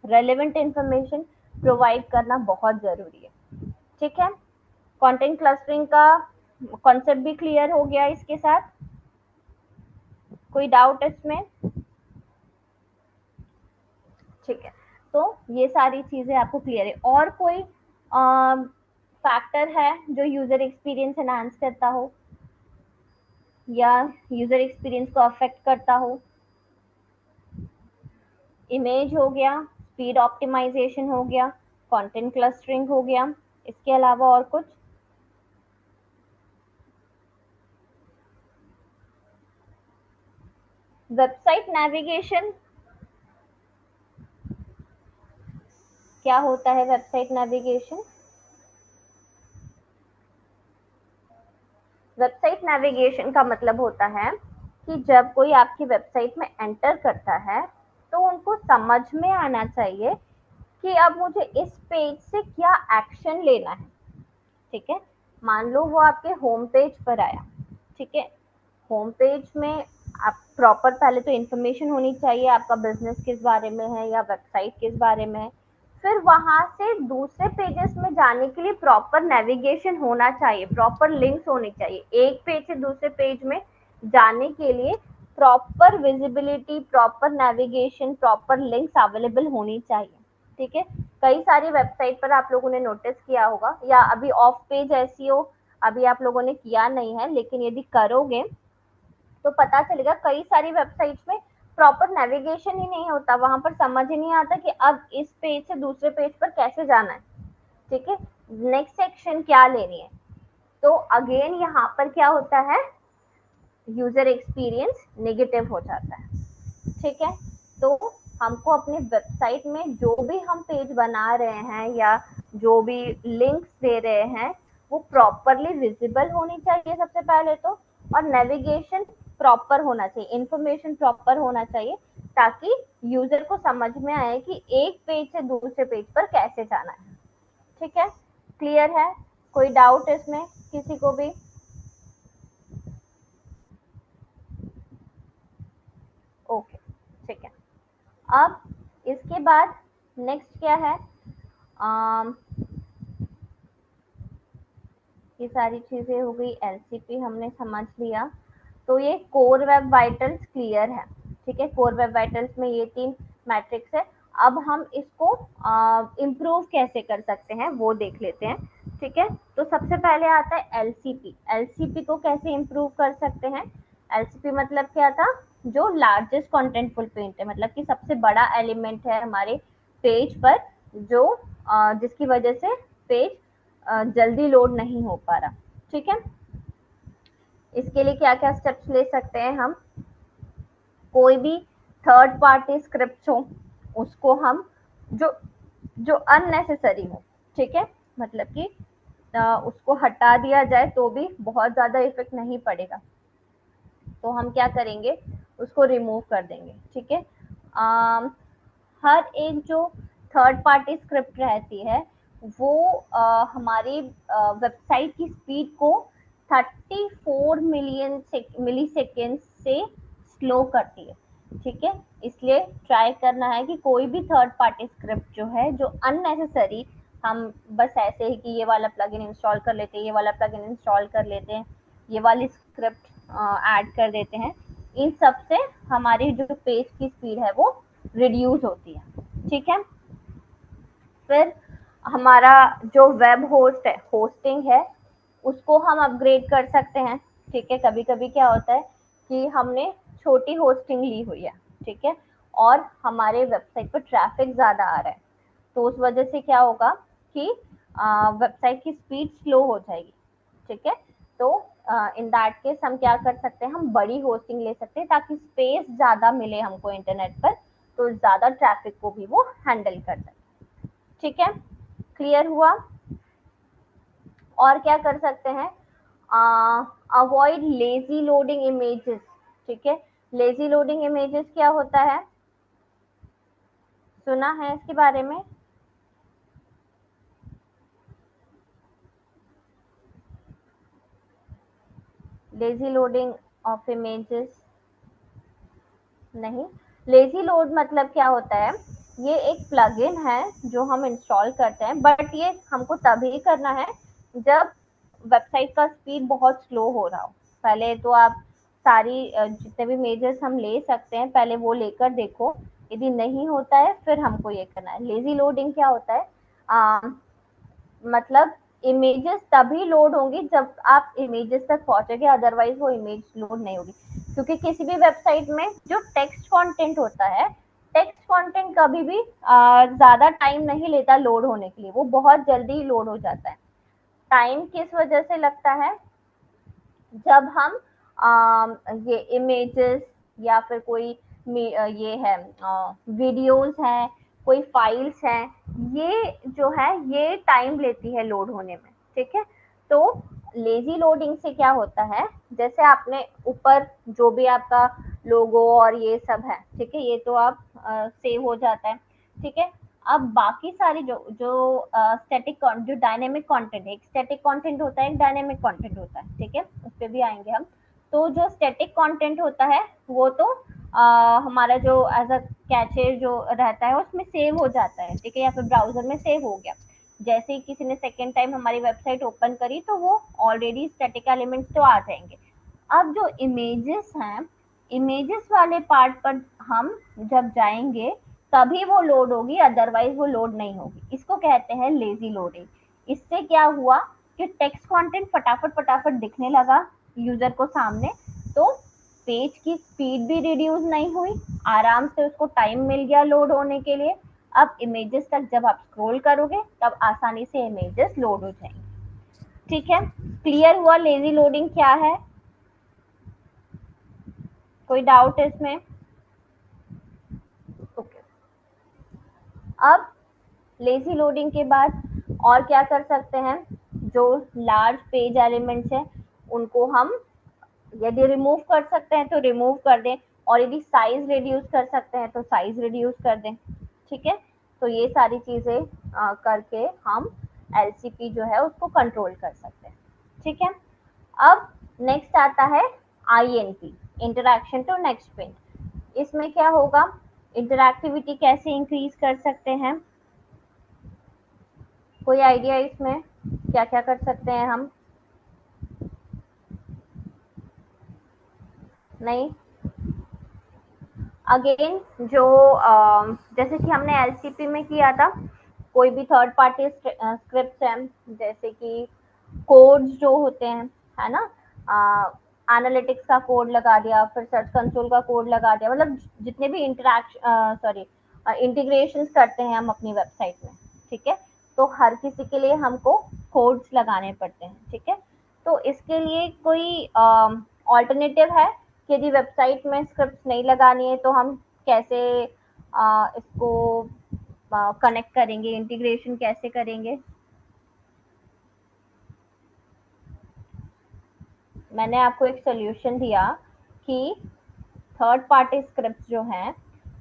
relevant information provide करना बहुत जरूरी है। ठीक है, कंटेंट क्लस्टरिंग का कॉन्सेप्ट भी क्लियर हो गया इसके साथ? कोई डाउट इसमें? ठीक है, तो ये सारी चीजें आपको क्लियर है। और कोई फैक्टर है जो यूजर एक्सपीरियंस एनहांस करता हो या यूजर एक्सपीरियंस को अफेक्ट करता हो? इमेज हो गया, स्पीड ऑप्टिमाइजेशन हो गया, कंटेंट क्लस्टरिंग हो गया, इसके अलावा और कुछ? वेबसाइट नेविगेशन क्या होता है? वेबसाइट नेविगेशन, वेबसाइट नेविगेशन का मतलब होता है कि जब कोई आपकी वेबसाइट में एंटर करता है तो उनको समझ में आना चाहिए कि अब मुझे इस पेज से क्या एक्शन लेना है। ठीक है, मान लो वो आपके होम पेज पर आया। ठीक है, होम पेज में आप प्रॉपर पहले तो इन्फॉर्मेशन होनी चाहिए, आपका बिजनेस किस बारे में है या वेबसाइट किस बारे में है। फिर वहां से दूसरे पेजेस में जाने के लिए प्रॉपर नेविगेशन होना चाहिए, प्रॉपर लिंक्स होनी चाहिए। एक पेज से दूसरे पेज में जाने के लिए proper visibility, proper navigation, proper links available होनी चाहिए। ठीक है, कई सारी वेबसाइट पर आप लोगों ने नोटिस किया होगा, या अभी ऑफ पेज एसईओ अभी आप लोगों ने किया नहीं है, लेकिन यदि करोगे तो पता चलेगा कई सारी वेबसाइट्स में प्रॉपर नेविगेशन ही नहीं होता, वहां पर समझ ही नहीं आता कि अब इस पेज से दूसरे पेज पर कैसे जाना है। ठीक है, नेक्स्ट सेक्शन क्या लेनी है। तो अगेन यहाँ पर क्या होता है, यूजर एक्सपीरियंस नेगेटिव हो जाता है। ठीक है, तो हमको अपने वेबसाइट में जो भी हम पेज बना रहे हैं या जो भी लिंक्स दे रहे हैं वो प्रॉपरली विजिबल होनी चाहिए सबसे पहले तो, और नेविगेशन प्रॉपर होना चाहिए, इंफॉर्मेशन प्रॉपर होना चाहिए, ताकि यूजर को समझ में आए कि एक पेज से दूसरे पेज पर कैसे जाना है। ठीक है, क्लियर है? कोई डाउट इसमें किसी को भी? ओके, ठीक है। अब इसके बाद नेक्स्ट क्या है, आम, ये सारी चीजें हो गई, एलसीपी हमने समझ लिया। तो ये कोर वेब वाइटल्स क्लियर है। ठीक है, कोर वेब वाइटल्स में ये 3 मैट्रिक्स है। अब हम इसको इम्प्रूव कैसे कर सकते हैं वो देख लेते हैं। ठीक है, तो सबसे पहले आता है एलसीपी। एलसीपी को कैसे इम्प्रूव कर सकते हैं? एलसीपी मतलब क्या था, जो लार्जेस्ट कॉन्टेंटफुल पेज है, मतलब कि सबसे बड़ा एलिमेंट है हमारे पेज पर, जो जिसकी वजह से पेज जल्दी लोड नहीं हो पा रहा। ठीक है, इसके लिए क्या क्या स्टेप्स ले सकते हैं हम? कोई भी थर्ड पार्टी स्क्रिप्ट हो उसको हम, जो जो अननेसेसरी हो, ठीक है, मतलब कि उसको हटा दिया जाए तो भी बहुत ज्यादा इफेक्ट नहीं पड़ेगा, तो हम क्या करेंगे, उसको रिमूव कर देंगे। ठीक है, हर एक जो थर्ड पार्टी स्क्रिप्ट रहती है वो हमारी वेबसाइट की स्पीड को 34 मिलियन मिली सेकेंड से स्लो करती है। ठीक है, इसलिए ट्राई करना है कि कोई भी थर्ड पार्टी स्क्रिप्ट जो है, जो अननेसेसरी, हम बस ऐसे ही कि ये वाला प्लगइन इंस्टॉल कर लेते हैं, ये वाला प्लगइन इंस्टॉल कर लेते हैं, ये वाली स्क्रिप्ट ऐड कर देते हैं, इन सब से हमारी जो पेज की स्पीड है वो रिड्यूस होती है। ठीक है, फिर हमारा जो वेब होस्ट है, होस्टिंग है, उसको हम अपग्रेड कर सकते हैं। ठीक है, कभी कभी क्या होता है कि हमने छोटी होस्टिंग ली हुई है, ठीक है, और हमारे वेबसाइट पर ट्रैफिक ज़्यादा आ रहा है, तो उस वजह से क्या होगा कि वेबसाइट की स्पीड स्लो हो जाएगी। ठीक है, तो इन दैट केस हम क्या कर सकते हैं, हम बड़ी होस्टिंग ले सकते हैं ताकि स्पेस ज़्यादा मिले हमको इंटरनेट पर, तो ज़्यादा ट्रैफिक को भी वो हैंडल कर सके। ठीक है, क्लियर हुआ? और क्या कर सकते हैं, अवॉइड लेजी लोडिंग इमेजेस। ठीक है, लेजी लोडिंग इमेजेस क्या होता है, सुना है इसके बारे में? लेजी लोडिंग ऑफ इमेजेस नहीं। लेजी लोड मतलब क्या होता है, ये एक प्लगइन है जो हम इंस्टॉल करते हैं, बट ये हमको तभी करना है जब वेबसाइट का स्पीड बहुत स्लो हो रहा हो। पहले तो आप सारी जितने भी इमेजेस हम ले सकते हैं पहले वो लेकर देखो, यदि नहीं होता है फिर हमको ये करना है। लेजी लोडिंग क्या होता है, मतलब इमेजेस तभी लोड होंगी जब आप इमेजेस तक पहुंचोगे, अदरवाइज वो इमेज लोड नहीं होगी। क्योंकि किसी भी वेबसाइट में जो टेक्स्ट कंटेंट होता है, टेक्स्ट कंटेंट कभी भी ज्यादा टाइम नहीं लेता लोड होने के लिए, वो बहुत जल्दी लोड हो जाता है। टाइम किस वजह से लगता है, जब हम ये इमेजेस या फिर कोई ये है वीडियोस हैं, कोई फाइल्स हैं, ये जो है ये टाइम लेती है लोड होने में, ठीक है। तो लेजी लोडिंग से क्या होता है, जैसे आपने ऊपर जो भी आपका लोगो और ये सब है, ठीक है, ये तो आप सेव हो जाता है, ठीक है। अब बाकी सारी जो जो स्टैटिक जो डायनेमिक कंटेंट है, एक स्टैटिक कंटेंट होता है, एक डायनेमिक कंटेंट होता है, ठीक है, उस पर भी आएंगे हम। तो जो स्टैटिक कंटेंट होता है वो तो हमारा जो एज अ कैचे जो रहता है उसमें सेव हो जाता है, ठीक है, या फिर ब्राउजर में सेव हो गया। जैसे ही किसी ने सेकेंड टाइम हमारी वेबसाइट ओपन करी तो वो ऑलरेडी स्टैटिक एलिमेंट्स तो आ जाएंगे। अब जो इमेजेस हैं, इमेजेस वाले पार्ट पर हम जब जाएंगे तभी वो लोड होगी, अदरवाइज वो लोड नहीं होगी। इसको कहते हैं लेजी लोडिंग। इससे क्या हुआ कि टेक्स्ट कंटेंट फटाफट फटाफट दिखने लगा यूजर को सामने, तो पेज की स्पीड भी रिड्यूस नहीं हुई, आराम से उसको टाइम मिल गया लोड होने के लिए। अब इमेजेस तक जब आप स्क्रॉल करोगे तब आसानी से इमेजेस लोड हो जाएंगे, ठीक है। क्लियर हुआ लेजी लोडिंग क्या है? कोई डाउट है इसमें? ओके। अब लेजी लोडिंग के बाद और क्या कर सकते हैं, जो लार्ज पेज एलिमेंट्स हैं उनको हम यदि रिमूव कर सकते हैं तो रिमूव कर दें, और यदि साइज रिड्यूस कर सकते हैं तो साइज रिड्यूस कर दें, ठीक है। तो ये सारी चीजें करके हम एलसीपी जो है उसको कंट्रोल कर सकते हैं, ठीक है। अब नेक्स्ट आता है INP, interaction to next page. इसमें क्या होगा, इंटरैक्टिविटी कैसे इंक्रीज कर सकते हैं, कोई आइडिया इसमें क्या क्या कर सकते हैं हम? नहीं? अगेन जो जैसे कि हमने एलसीपी में किया था, कोई भी थर्ड पार्टी स्क्रिप्ट है, जैसे कि कोड्स जो होते हैं, है ना, एनालिटिक्स का कोड लगा दिया, फिर सर्च कंसोल का कोड लगा दिया, मतलब जितने भी इंटरैक्शन सॉरी इंटीग्रेशन करते हैं हम अपनी वेबसाइट में, ठीक है, तो हर किसी के लिए हमको कोड्स लगाने पड़ते हैं, ठीक है। तो इसके लिए कोई ऑल्टरनेटिव है कि यदि वेबसाइट में स्क्रिप्ट नहीं लगानी है तो हम कैसे इसको कनेक्ट करेंगे, इंटीग्रेशन कैसे करेंगे? मैंने आपको एक सोल्यूशन दिया कि थर्ड पार्टी स्क्रिप्ट जो हैं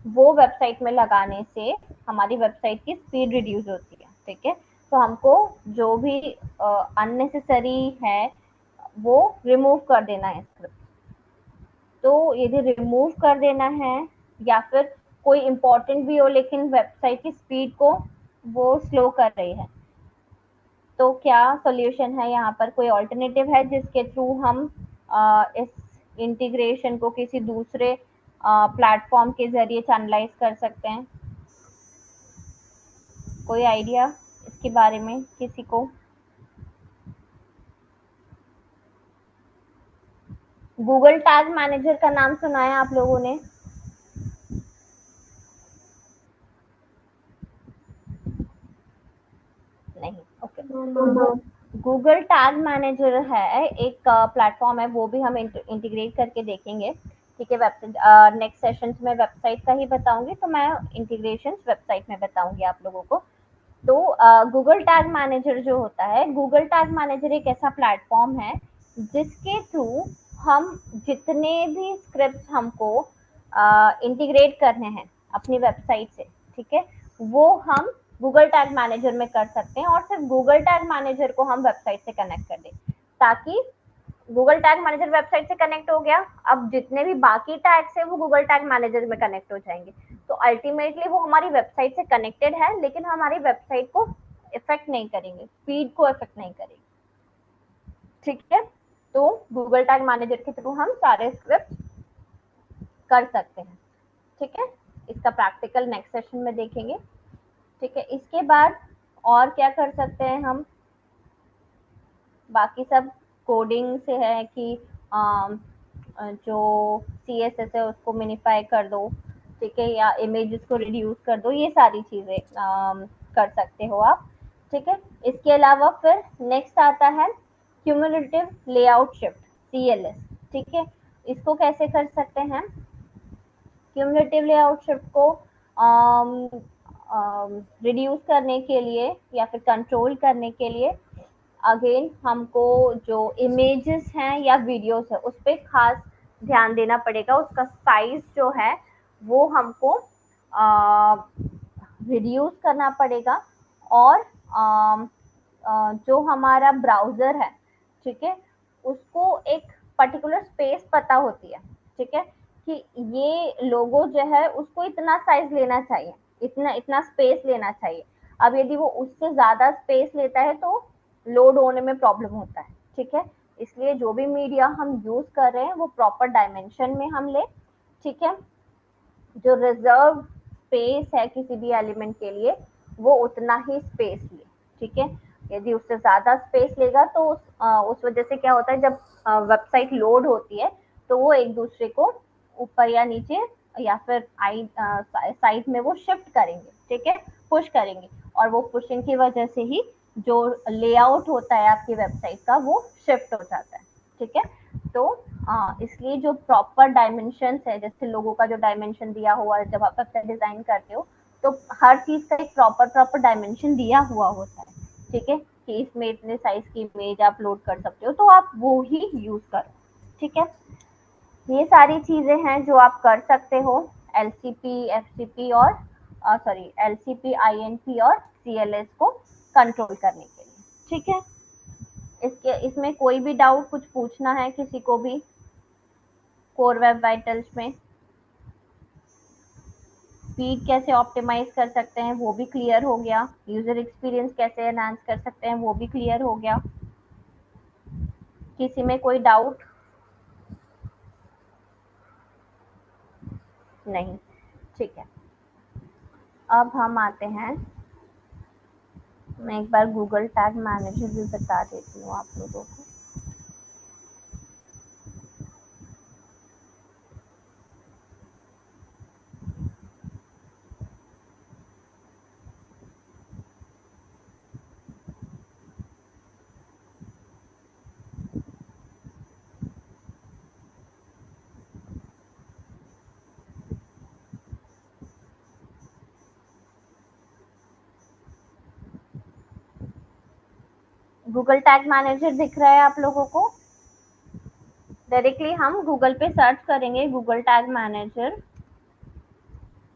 वो वेबसाइट में लगाने से हमारी वेबसाइट की स्पीड रिड्यूस होती है, ठीक है। तो हमको जो भी अननेसेसरी है वो रिमूव कर देना है स्क्रिप्ट। तो यदि रिमूव कर देना है या फिर कोई इम्पोर्टेंट भी हो लेकिन वेबसाइट की स्पीड को वो स्लो कर रही है, तो क्या सॉल्यूशन है यहाँ पर, कोई ऑल्टरनेटिव है जिसके थ्रू हम इस इंटीग्रेशन को किसी दूसरे प्लेटफॉर्म के जरिए चैनलाइज कर सकते हैं? कोई आइडिया इसके बारे में किसी को? गूगल टैग मैनेजर का नाम सुना है आप लोगों ने? नहीं? ओके। गूगल टैग मैनेजर है एक प्लेटफॉर्म है, वो भी हम इंटीग्रेट करके देखेंगे, ठीक है। वेबसाइट नेक्स्ट सेशन में वेबसाइट का ही बताऊंगी, तो मैं इंटीग्रेशन वेबसाइट में बताऊंगी आप लोगों को। तो गूगल टैग मैनेजर जो होता है, गूगल टैग मैनेजर एक ऐसा प्लेटफॉर्म है जिसके थ्रू हम जितने भी स्क्रिप्ट हमको इंटीग्रेट करने हैं अपनी वेबसाइट से, ठीक है, वो हम गूगल टैग मैनेजर में कर सकते हैं, और सिर्फ गूगल टैग मैनेजर को हम वेबसाइट से कनेक्ट कर दें, ताकि गूगल टैग मैनेजर वेबसाइट से कनेक्ट हो गया, अब जितने भी बाकी टैग्स है वो गूगल टैग मैनेजर में कनेक्ट हो जाएंगे। तो अल्टीमेटली वो हमारी वेबसाइट से कनेक्टेड है लेकिन हमारी वेबसाइट को इफेक्ट नहीं करेंगे, स्पीड को इफेक्ट नहीं करेंगे, ठीक है, तो गूगल टैग मैनेजर के थ्रू हम सारे स्क्रिप्ट कर सकते हैं। ठीक है, इसका प्रैक्टिकल नेक्स्ट सेशन में देखेंगे। ठीक है, इसके बाद और क्या कर सकते हैं हम, बाकी सब कोडिंग से है कि जो CSS है उसको मिनिफाई कर दो, ठीक है, या इमेजेस को रिड्यूस कर दो, ये सारी चीजें कर सकते हो आप। ठीक है, इसके अलावा फिर नेक्स्ट आता है क्यूमुलेटिव लेआउट शिफ्ट, CLS। ठीक है, इसको कैसे कर सकते हैं, क्यूमुलेटिव लेआउट शिफ्ट को रिड्यूस करने के लिए या फिर कंट्रोल करने के लिए अगेन हमको जो इमेजेस हैं या वीडियोस है उस पर खास ध्यान देना पड़ेगा। उसका साइज जो है वो हमको रिड्यूस करना पड़ेगा, और जो हमारा ब्राउजर है, ठीक है, उसको एक पर्टिकुलर स्पेस पता होती है, ठीक है, कि ये लोगो जो है उसको इतना साइज लेना चाहिए, इतना इतना स्पेस लेना चाहिए। अब यदि वो उससे ज्यादा स्पेस लेता है तो लोड होने में प्रॉब्लम होता है। ठीक है, इसलिए जो भी मीडिया हम यूज कर रहे हैं वो प्रॉपर डायमेंशन में हम ले। ठीक है, जो रिजर्व स्पेस है किसी भी एलिमेंट के लिए वो उतना ही स्पेस ले। ठीक है, यदि उससे ज्यादा स्पेस लेगा तो उस वजह से क्या होता है, जब वेबसाइट लोड होती है तो वो एक दूसरे को ऊपर या नीचे या फिर साइड में वो शिफ्ट करेंगे। ठीक है, पुश करेंगे, और वो पुशिंग की वजह से ही जो लेआउट होता है आपकी वेबसाइट का वो शिफ्ट हो जाता है। ठीक है, तो इसलिए जो प्रॉपर डायमेंशन है, जैसे लोगों का जो डायमेंशन दिया हुआ है, जब आप वेबसाइट डिजाइन करते हो तो हर चीज का एक प्रॉपर डायमेंशन दिया हुआ होता है। ठीक है, कि इसमें इतने साइज की इमेज आप लोड कर सकते हो, तो आप वो ही यूज करो। ठीक है, ये सारी चीजें हैं जो आप कर सकते हो LCP, FCP और सॉरी LCP, INP और CLS को कंट्रोल करने के लिए। ठीक है, इसमें कोई भी डाउट कुछ पूछना है किसी को भी, कोर वेब वाइटल्स में स्पीड कैसे ऑप्टिमाइज कर सकते हैं वो भी क्लियर हो गया, यूजर एक्सपीरियंस कैसे एनहांस कर सकते हैं वो भी क्लियर हो गया। किसी में कोई डाउट नहीं? ठीक है, अब हम आते हैं, मैं एक बार गूगल टैग मैनेजर भी बता देती हूँ आप लोगों को। गूगल टैग मैनेजर दिख रहा है आप लोगों को? डायरेक्टली हम गूगल पे सर्च करेंगे गूगल टैग मैनेजर,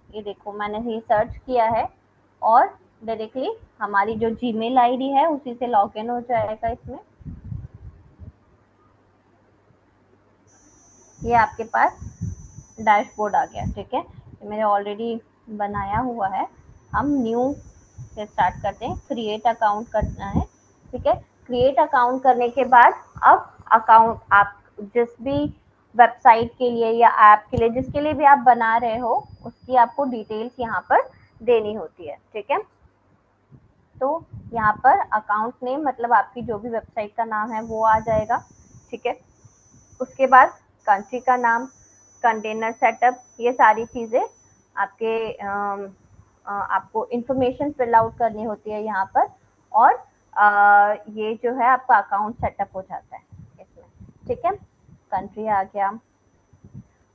ये देखो मैंने ही सर्च किया है, और डायरेक्टली हमारी जो जीमेल आईडी है उसी से लॉगिन हो जाएगा इसमें। ये आपके पास डैशबोर्ड आ गया। ठीक है, ये मैंने ऑलरेडी बनाया हुआ है। हम न्यू से स्टार्ट करते हैं, क्रिएट अकाउंट करना है। ठीक है, क्रिएट अकाउंट करने के बाद अब अकाउंट आप जिस भी वेबसाइट के लिए या ऐप के लिए जिसके लिए भी आप बना रहे हो उसकी आपको डिटेल्स यहाँ पर देनी होती है। ठीक है, तो यहाँ पर अकाउंट नेम मतलब आपकी जो भी वेबसाइट का नाम है वो आ जाएगा। ठीक है, उसके बाद कंट्री का नाम, कंटेनर सेटअप, ये सारी चीज़ें आपके आपको इंफॉर्मेशन फिल आउट करनी होती है यहाँ पर, और ये जो है आपका अकाउंट सेटअप हो जाता है इसमें। ठीक है, कंट्री आ गया,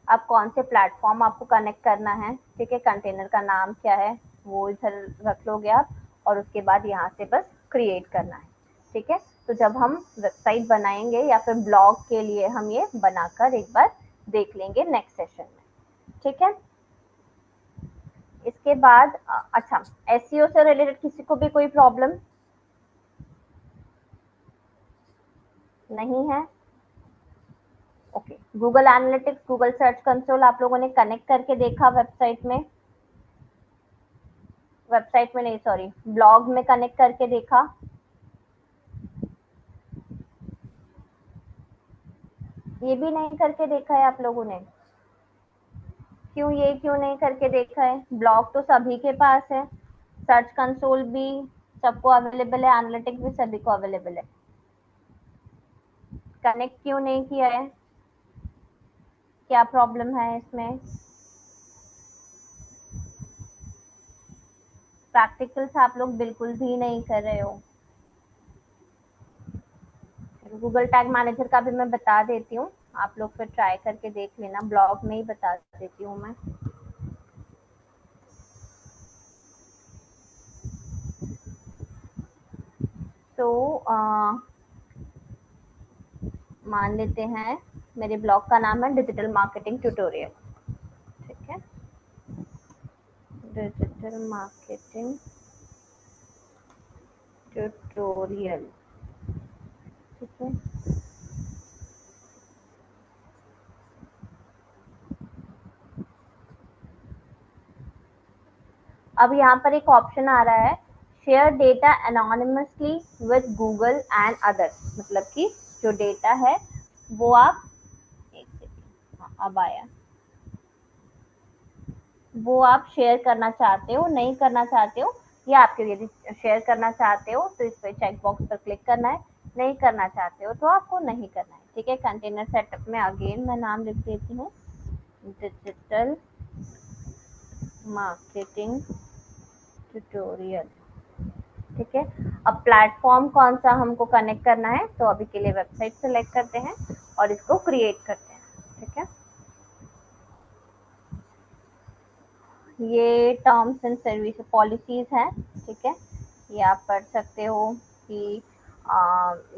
अब कौन से प्लेटफॉर्म आपको कनेक्ट करना है, ठीक है, कंटेनर का नाम क्या है वो इधर रख लोगे आप, और उसके बाद यहाँ से बस क्रिएट करना है। ठीक है, तो जब हम वेबसाइट बनाएंगे या फिर ब्लॉग के लिए हम ये बनाकर एक बार देख लेंगे नेक्स्ट सेशन में। ठीक है, इसके बाद अच्छा, एसईओ से रिलेटेड किसी को भी कोई प्रॉब्लम नहीं है? Okay, Google analytics, Google search console आप लोगों ने कनेक्ट करके देखा वेबसाइट में, वेबसाइट में नहीं सॉरी ब्लॉग में कनेक्ट करके देखा? ये भी नहीं करके देखा है आप लोगों ने? क्यों ये क्यों नहीं करके देखा है? ब्लॉग तो सभी के पास है, सर्च कंसोल भी सबको अवेलेबल है, एनालिटिक भी सभी को अवेलेबल है, कनेक्ट क्यों नहीं किया है? क्या प्रॉब्लम है इसमें? प्रैक्टिकल्स आप लोग बिल्कुल भी नहीं कर रहे हो। गूगल टैग मैनेजर का भी मैं बता देती हूँ, आप लोग फिर ट्राई करके देख लेना, ब्लॉग में ही बता देती हूँ मैं। तो मान लेते हैं मेरे ब्लॉग का नाम है डिजिटल मार्केटिंग ट्यूटोरियल, ठीक है, डिजिटल मार्केटिंग ट्यूटोरियल, ठीक है। अब यहाँ पर एक ऑप्शन आ रहा है, share data anonymously with Google and others, मतलब कि जो डेटा है वो आप, एक सेकंड, हाँ अब आया, वो आप शेयर करना चाहते हो नहीं करना चाहते हो ये आपके, यदि शेयर करना चाहते हो तो इस पे चेक बॉक्स पर क्लिक करना है, नहीं करना चाहते हो तो आपको नहीं करना है, ठीक है। कंटेनर सेटअप में अगेन मैं नाम लिख देती हूँ, डिजिटल मार्केटिंग ट्यूटोरियल, ठीक है। अब प्लेटफॉर्म कौन सा हमको कनेक्ट करना है, तो अभी के लिए वेबसाइट सेलेक्ट करते हैं और इसको क्रिएट करते हैं, ठीक है। ये टर्म्स एंड सर्विस पॉलिसीज हैं, ठीक है, ये आप पढ़ सकते हो कि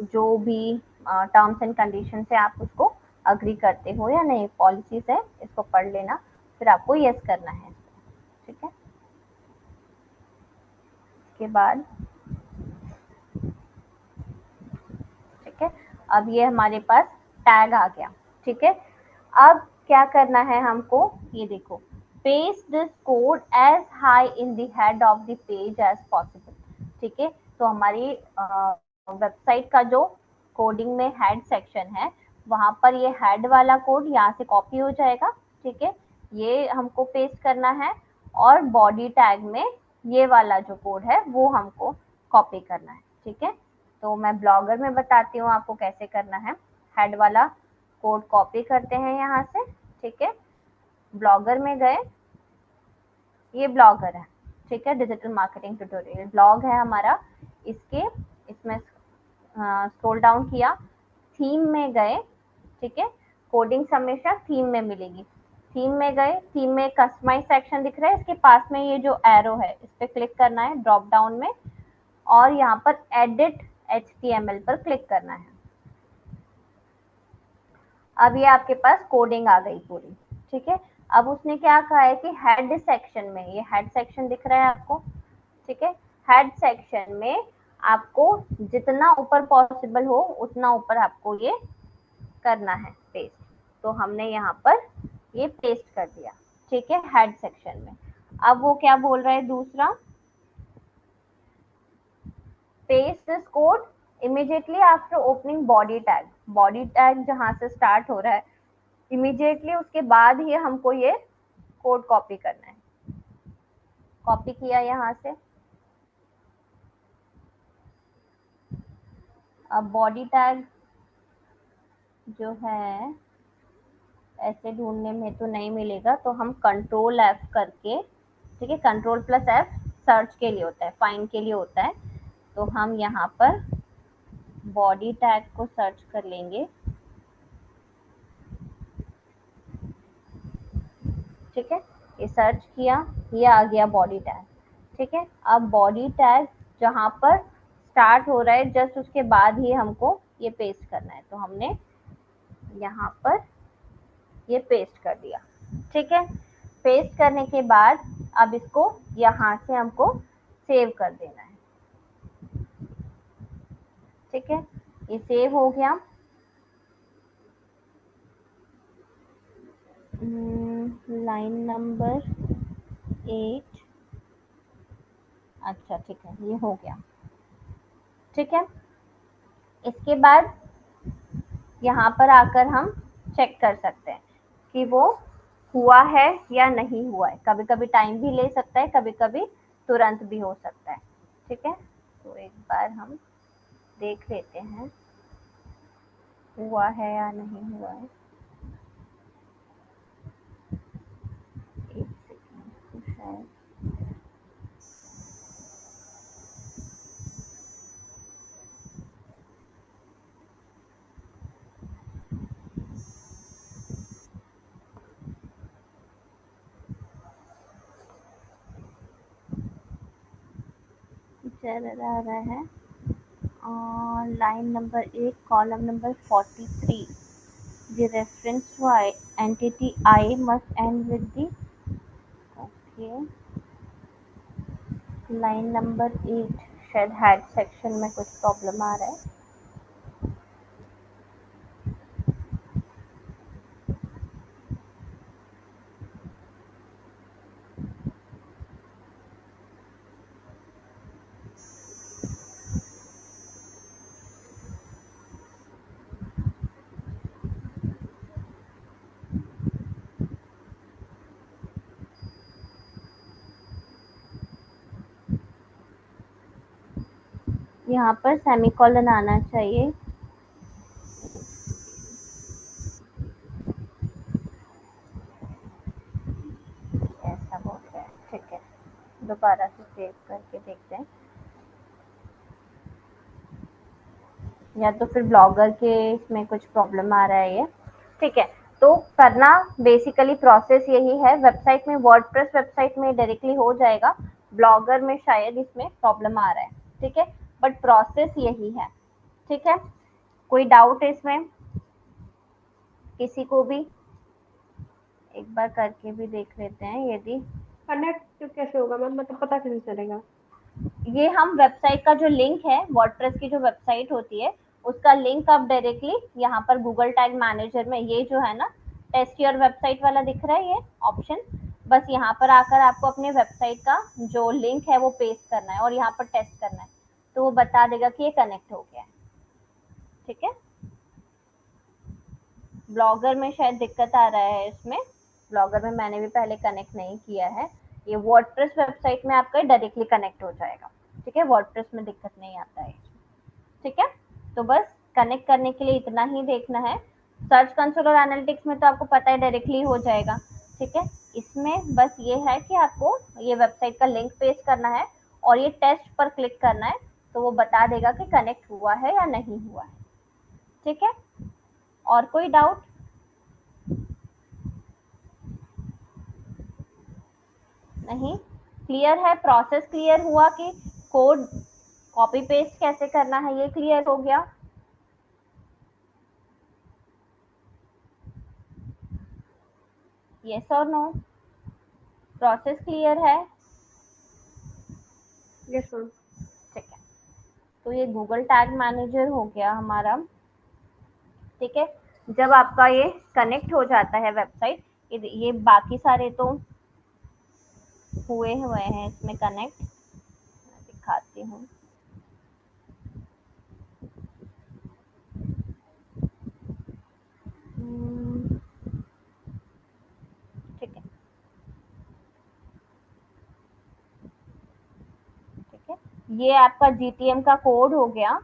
जो भी टर्म्स एंड कंडीशन है आप उसको अग्री करते हो या नहीं, पॉलिसीज है इसको पढ़ लेना, फिर आपको यस करना है, ठीक है। इसके बाद ठीक है, अब ये हमारे पास टैग आ गया, ठीक है। अब क्या करना है हमको, ये देखो, paste this code as high in the head of the page as possible, ठीक है। तो हमारी वेबसाइट का जो कोडिंग में हेड सेक्शन है वहां पर ये हेड वाला कोड यहाँ से कॉपी हो जाएगा, ठीक है, ये हमको पेस्ट करना है, और बॉडी टैग में ये वाला जो कोड है वो हमको कॉपी करना है, ठीक है। तो मैं ब्लॉगर में बताती हूँ आपको कैसे करना है। हेड वाला कोड कॉपी करते हैं यहाँ से, ठीक है, ब्लॉगर में गए, ये ब्लॉगर है, ठीक है, डिजिटल मार्केटिंग ट्यूटोरियल ब्लॉग है हमारा, इसके इसमें स्क्रॉल डाउन किया, थीम में गए, ठीक है, कोडिंग हमेशा थीम में मिलेगी, थीम में गए, थीम में कस्टमाइज सेक्शन दिख रहा है, इसके पास में ये जो एरो है इस पर क्लिक करना है ड्रॉप डाउन में, और यहाँ पर एडिट HTML पर क्लिक करना है। अब ये आपके पास कोडिंग आ गई पूरी, ठीक है। अब उसने क्या कहा है कि हेड सेक्शन में, ये हेड सेक्शन दिख रहा है आपको, ठीक है, हेड सेक्शन में आपको जितना ऊपर पॉसिबल हो उतना ऊपर आपको ये करना है पेस्ट, तो हमने यहाँ पर ये पेस्ट कर दिया, ठीक है, हेड सेक्शन में। अब वो क्या बोल रहा है दूसरा, paste this code immediately after opening body tag, body tag जहां से स्टार्ट हो रहा है इमीडिएटली उसके बाद ही हमको ये कोड कॉपी करना है, कॉपी किया यहाँ से। अब बॉडी टैग जो है ऐसे ढूंढने में तो नहीं मिलेगा, तो हम कंट्रोल F करके, ठीक है, कंट्रोल प्लस F सर्च के लिए होता है, फाइंड के लिए होता है, तो हम यहाँ पर बॉडी टैग को सर्च कर लेंगे, ठीक है, ये सर्च किया, ये आ गया बॉडी टैग, ठीक है। अब बॉडी टैग जहां पर स्टार्ट हो रहा है जस्ट उसके बाद ही हमको ये पेस्ट करना है, तो हमने यहाँ पर ये पेस्ट कर दिया, ठीक है। पेस्ट करने के बाद अब इसको यहाँ से हमको सेव कर देना है, ठीक है, ये सेव हो गया। लाइन नंबर 8, अच्छा ठीक है, ये हो गया, ठीक है। इसके बाद यहाँ पर आकर हम चेक कर सकते हैं कि वो हुआ है या नहीं हुआ है। कभी कभी टाइम भी ले सकता है, कभी कभी तुरंत भी हो सकता है। ठीक है, तो एक बार हम देख लेते हैं हुआ है या नहीं हुआ है। एक सेकंड, शायद चल रहा है। और line number 8, column number 43, the reference to entity I must end with the, okay, line number 8, शायद हेड सेक्शन में कुछ प्रॉब्लम आ रहा है। यहाँ पर सेमीकोलन आना चाहिए। ऐसा हो गया, ठीक है, दोबारा से सेव करके देखते हैं। या तो फिर ब्लॉगर के इसमें कुछ प्रॉब्लम आ रहा है ये। ठीक है, तो करना बेसिकली प्रोसेस यही है। वेबसाइट में, वर्डप्रेस वेबसाइट में डायरेक्टली हो जाएगा, ब्लॉगर में शायद इसमें प्रॉब्लम आ रहा है। ठीक है, बट प्रोसेस यही है। ठीक है, कोई डाउट है इसमें किसी को भी? एक बार करके भी देख लेते हैं यदि। कनेक्ट कैसे होगा मैम, मतलब पता कैसे चलेगा? ये हम वेबसाइट का जो लिंक है, वर्डप्रेस की जो वेबसाइट होती है, उसका लिंक आप डायरेक्टली यहाँ पर गूगल टैग मैनेजर में, ये जो है ना टेस्ट योर वेबसाइट वाला दिख रहा है ये ऑप्शन, बस यहाँ पर आकर आपको अपने वेबसाइट का जो लिंक है वो पेस्ट करना है और यहाँ पर टेस्ट करना है, तो वो बता देगा कि ये कनेक्ट हो गया है। ठीक है, ब्लॉगर में शायद दिक्कत आ रहा है इसमें। ब्लॉगर में मैंने भी पहले कनेक्ट नहीं किया है। ये वर्डप्रेस वेबसाइट में आपका डायरेक्टली कनेक्ट हो जाएगा। ठीक है, वर्डप्रेस में दिक्कत नहीं आता है। ठीक है, तो बस कनेक्ट करने के लिए इतना ही देखना है। सर्च कंसोल और एनालिटिक्स में तो आपको पता है डायरेक्टली हो जाएगा। ठीक है, इसमें बस ये है कि आपको ये वेबसाइट का लिंक पेस्ट करना है और ये टेस्ट पर क्लिक करना है, तो वो बता देगा कि कनेक्ट हुआ है या नहीं हुआ है। ठीक है, और कोई डाउट? नहीं, क्लियर है? प्रोसेस क्लियर हुआ कि कोड कॉपी पेस्ट कैसे करना है ये क्लियर हो गया? यस और नो? प्रोसेस क्लियर है? Yes ma'am. ठीक है, तो ये गूगल टैग मैनेजर हो गया हमारा। ठीक है, जब आपका ये कनेक्ट हो जाता है वेबसाइट, ये बाकी सारे तो हुए हुए हैं इसमें कनेक्ट, मैं दिखाती हूँ। ठीक है, ठीक है, ये आपका जीटीएम का कोड हो गया।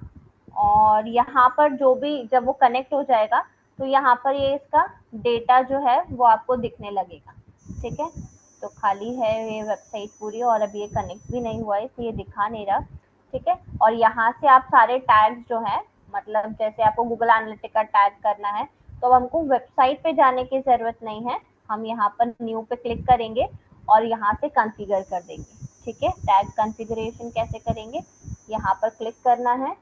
और यहाँ पर जो भी, जब वो कनेक्ट हो जाएगा तो यहाँ पर ये इसका डेटा जो है वो आपको दिखने लगेगा। ठीक है, तो खाली है ये वेबसाइट पूरी और अभी ये कनेक्ट भी नहीं हुआ है, इसलिए ये दिखा नहीं रहा। ठीक है, और यहाँ से आप सारे टैग्स जो है, मतलब जैसे आपको गूगल एनालिटिक का टैग करना है, तो अब हमको वेबसाइट पे जाने की जरूरत नहीं है। हम यहाँ पर न्यू पे क्लिक करेंगे और यहाँ से कॉन्फ़िगर कर देंगे। ठीक है, टैग कॉन्फ़िगरेशन कैसे करेंगे, यहाँ पर क्लिक करना है।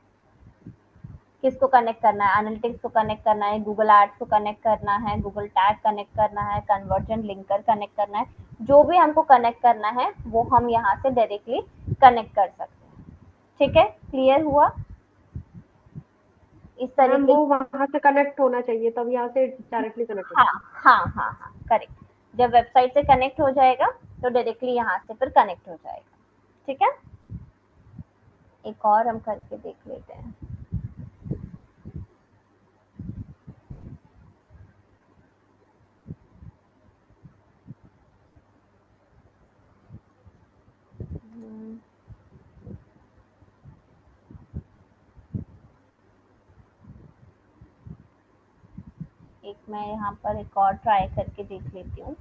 किसको कनेक्ट करना है? एनालिटिक्स को कनेक्ट करना है, गूगल एड्स को कनेक्ट करना है, गूगल टैग कनेक्ट करना है, कन्वर्जन लिंकर कनेक्ट करना है। जो भी हमको कनेक्ट करना है वो हम यहाँ से डायरेक्टली कनेक्ट कर सकते हैं। ठीक है, क्लियर हुआ? इस मैम तरीके। वो वहां से कनेक्ट होना चाहिए तब यहाँ से डायरेक्टली कनेक्ट हाँ होगा। हाँ हाँ हाँ, करेक्ट। जब वेबसाइट से कनेक्ट हो जाएगा तो डायरेक्टली यहाँ से फिर कनेक्ट हो जाएगा। ठीक है, एक और हम करके देख लेते हैं। एक मैं यहाँ पर एक और ट्राई करके देख लेती हूँ,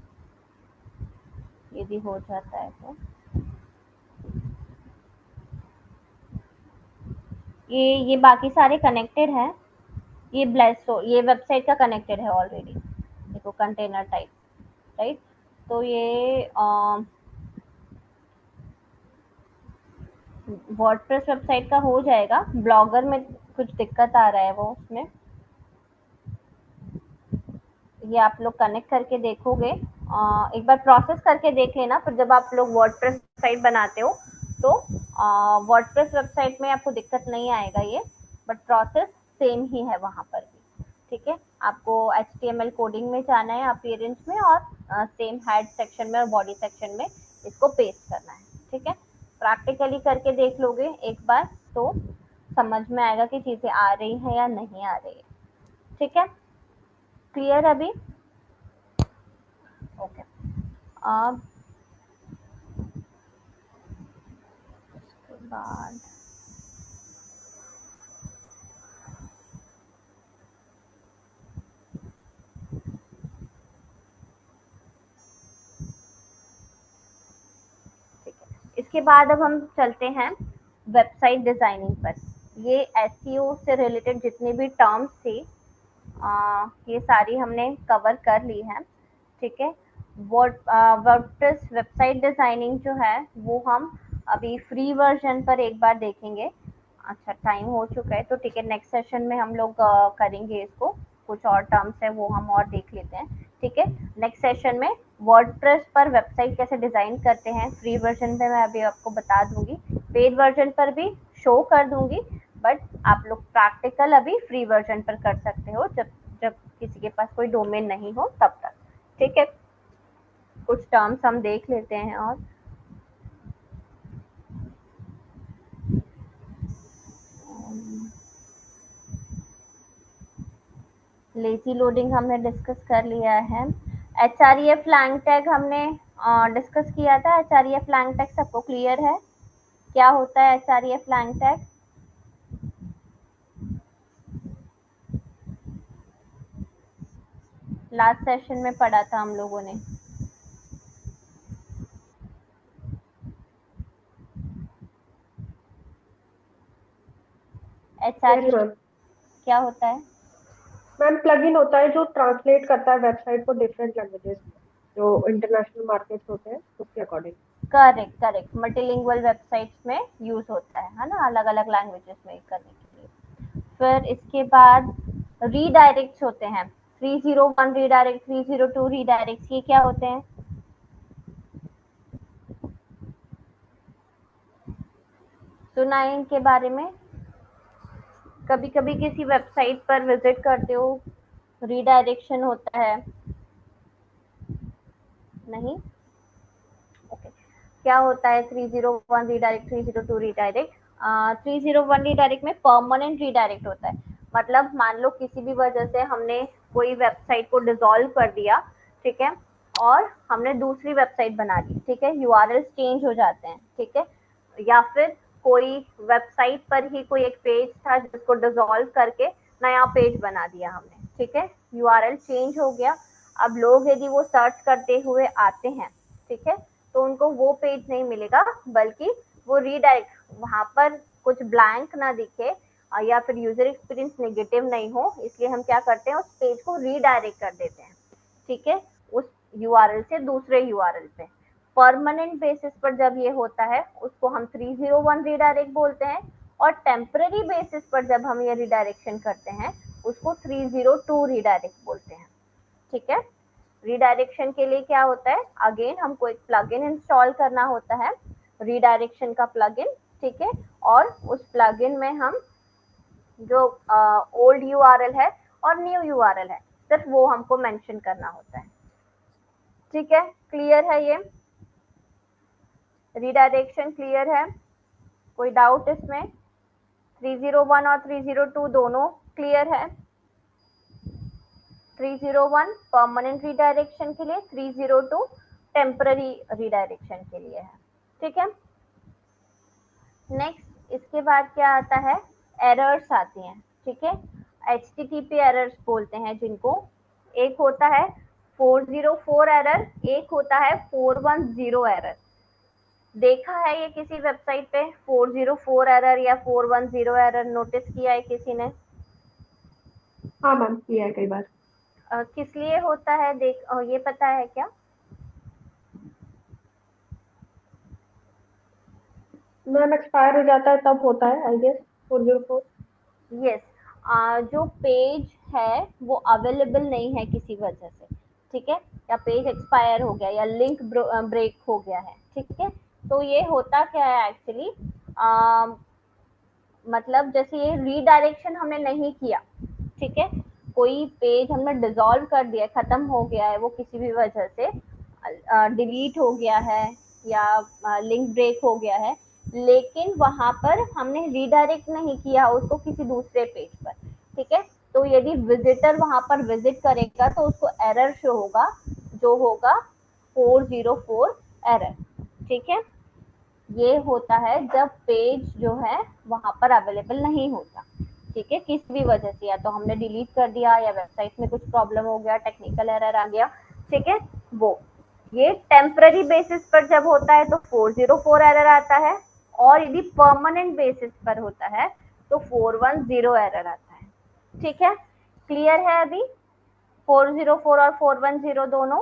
यदि हो जाता है तो। ये बाकी सारे कनेक्टेड हैं, ये ब्लेसो ये वेबसाइट का कनेक्टेड है ऑलरेडी, देखो कंटेनर टाइप, राइट। तो ये वर्डप्रेस वेबसाइट का हो जाएगा, ब्लॉगर में कुछ दिक्कत आ रहा है वो उसमें, ये आप लोग कनेक्ट करके देखोगे, एक बार प्रोसेस करके देख लेना, फिर जब आप लोग वर्डप्रेस साइट बनाते हो तो वर्डप्रेस वेबसाइट में आपको दिक्कत नहीं आएगा ये, बट प्रोसेस सेम ही है वहां पर भी, ठीक है। आपको HTML कोडिंग में जाना है, अपीयरेंस में, और सेम हेड सेक्शन में और बॉडी सेक्शन में इसको पेस्ट करना है, ठीक है। प्रैक्टिकली करके देख लोगे एक बार तो समझ में आएगा कि चीजें आ रही है या नहीं आ रही है, ठीक है। क्लियर अभी? ओके। अब उसके बाद ठीक है, इसके बाद अब हम चलते हैं वेबसाइट डिजाइनिंग पर। ये एसईओ से रिलेटेड जितने भी टर्म्स थी, ये सारी हमने कवर कर ली है, ठीक है। वर्डप्रेस वेबसाइट डिजाइनिंग जो है वो हम अभी फ्री वर्जन पर एक बार देखेंगे। अच्छा, टाइम हो चुका है तो ठीक है, नेक्स्ट सेशन में हम लोग करेंगे इसको, कुछ और टर्म्स है वो हम और देख लेते हैं, ठीक है। नेक्स्ट सेशन में वर्डप्रेस पर वेबसाइट कैसे डिजाइन करते हैं फ्री वर्जन पे मैं अभी आपको बता दूंगी, पेड वर्जन पर भी शो कर दूंगी, बट आप लोग प्रैक्टिकल अभी फ्री वर्जन पर कर सकते हो, जब जब किसी के पास कोई डोमेन नहीं हो तब तक, ठीक है। कुछ टर्म्स हम देख लेते हैं और लेजी लोडिंग हमने डिस्कस कर लिया है। HREF लैंग टैग हमने डिस्कस किया था। HREF लैंग टैग सबको क्लियर है? क्या होता है HREF lang tag? Last session में पढ़ा था हम लोगों ने। Yes HREF ma'am. क्या होता है? मैम प्लगइन होता है जो ट्रांसलेट करता है वेबसाइट को डिफरेंट लैंग्वेजेस में, जो इंटरनेशनल मार्केट्स होते हैं उसके according. Correct correct, multilingual websites में यूज होता है ना, अलग अलग लैंग्वेजेस में करने के लिए। फिर इसके बाद रीडायरेक्ट्स होते हैं, 301 रीडायरेक्ट, 302 रीडायरेक्ट्स, ये क्या होते हैं? सुना है इनके बारे में? कभी कभी किसी वेबसाइट पर विजिट करते हो, रीडायरेक्शन होता है? नहीं? ओके। क्या होता है 301 रीडायरेक्ट, 302 रीडायरेक्ट? 301 रीडायरेक्ट में परमानेंट रीडायरेक्ट होता है, मतलब मान लो किसी भी वजह से हमने कोई वेबसाइट को डिसॉल्व कर दिया, ठीक है, और हमने दूसरी वेबसाइट बना दी, ठीक है, यूआरएल चेंज हो जाते हैं, ठीक है, या फिर कोई वेबसाइट पर ही कोई एक पेज था जिसको डिसॉल्व करके नया पेज बना दिया हमने, ठीक है, यूआरएल चेंज हो गया। अब लोग यदि वो सर्च करते हुए आते हैं, ठीक है, तो उनको वो पेज नहीं मिलेगा, बल्कि वो रीडायरेक्ट, वहां पर कुछ ब्लैंक ना दिखे या फिर यूजर एक्सपीरियंस नेगेटिव नहीं हो, इसलिए हम क्या करते हैं उस पेज को रीडायरेक्ट कर देते हैं, ठीक है, उस यूआरएल से दूसरे यूआरएल पे। परमानेंट बेसिस पर जब ये होता है उसको हम 301 रीडायरेक्ट बोलते हैं, और टेम्पररी बेसिस पर जब हम ये रिडायरेक्शन करते हैं उसको 302 रीडायरेक्ट बोलते हैं, ठीक है। रीडायरेक्शन के लिए क्या होता है, अगेन हमको एक प्लगइन इंस्टॉल करना होता है, रीडायरेक्शन का प्लगइन, ठीक है, और उस प्लगइन में हम जो ओल्ड यूआरएल है और न्यू यूआरएल है सिर्फ वो हमको मेंशन करना होता है, ठीक है। क्लियर है ये? रीडायरेक्शन क्लियर है? कोई डाउट इसमें? 301 और 302 दोनों क्लियर है? 301 परमानेंट रीडायरेक्शन के लिए, 302 टेम्पररी रीडायरेक्शन के लिए है, ठीक है। नेक्स्ट इसके बाद क्या आता है, एरर्स आती हैं, ठीक है, HTTP एरर्स बोलते हैं जिनको, एक होता है 404 एरर, एक होता है 410 एरर। देखा है ये किसी वेबसाइट पे 404 एरर या 410 एरर नोटिस किया है किसी ने? हाँ मैम, किया है कई बार। किस लिए होता है ये पता है क्या? मैम एक्सपायर हो जाता है तब होता है आई गेस 404। यस। जो पेज है वो अवेलेबल नहीं है किसी वजह से, ठीक है, या पेज एक्सपायर हो गया या लिंक ब्रेक हो गया है, ठीक है। तो ये होता क्या है एक्चुअली, मतलब जैसे ये रीडायरेक्शन हमने नहीं किया, ठीक है, कोई पेज हमने डिसॉल्व कर दिया, खत्म हो गया है वो किसी भी वजह से, डिलीट हो गया है या लिंक ब्रेक हो गया है, लेकिन वहां पर हमने रीडायरेक्ट नहीं किया उसको किसी दूसरे पेज पर, ठीक है। तो यदि विजिटर वहां पर विजिट करेगा तो उसको एरर शो होगा, जो होगा 404 एरर, ठीक है। ये होता है जब पेज जो है वहां पर अवेलेबल नहीं होता, ठीक है, किसी भी वजह से, या तो हमने डिलीट कर दिया या वेबसाइट में कुछ प्रॉब्लम हो गया, टेक्निकल एरर आ गया, ठीक है। वो ये टेम्पररी बेसिस पर जब होता है तो 404 एरर आता है, और यदि परमानेंट बेसिस पर होता है तो 410 एरर आता है, ठीक है। क्लियर है अभी 404 और 410 दोनों?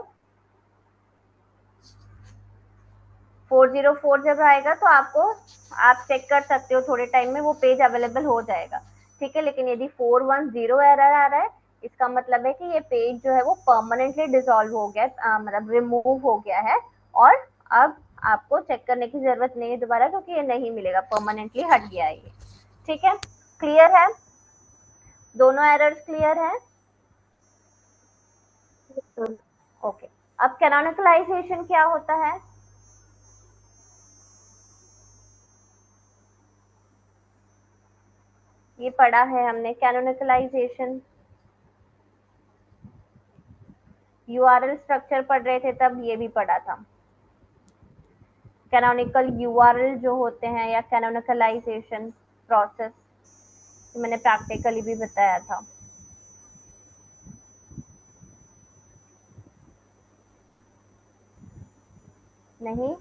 404 जब आएगा तो आपको, आप चेक कर सकते हो थोड़े टाइम में वो पेज अवेलेबल हो जाएगा, ठीक है। लेकिन यदि 410 एरर आ रहा है, इसका मतलब है कि ये पेज जो है वो परमानेंटली डिसॉल्व हो गया है, मतलब रिमूव हो गया है, और अब आपको चेक करने की जरूरत नहीं है दोबारा, क्योंकि ये नहीं मिलेगा, परमानेंटली हट गया है ये, ठीक है। क्लियर है? दोनों एरर्स क्लियर है? ओके। अब कैनोनिकलाइजेशन क्या होता है? ये पढ़ा है हमने कैनोनिकलाइजेशन, यूआरएल स्ट्रक्चर पढ़ रहे थे तब ये भी पढ़ा था। कैनोनिकल यूआरएल जो होते हैं या कैनोनिकलाइजेशन प्रोसेस, मैंने प्रैक्टिकली भी बताया था। नहीं?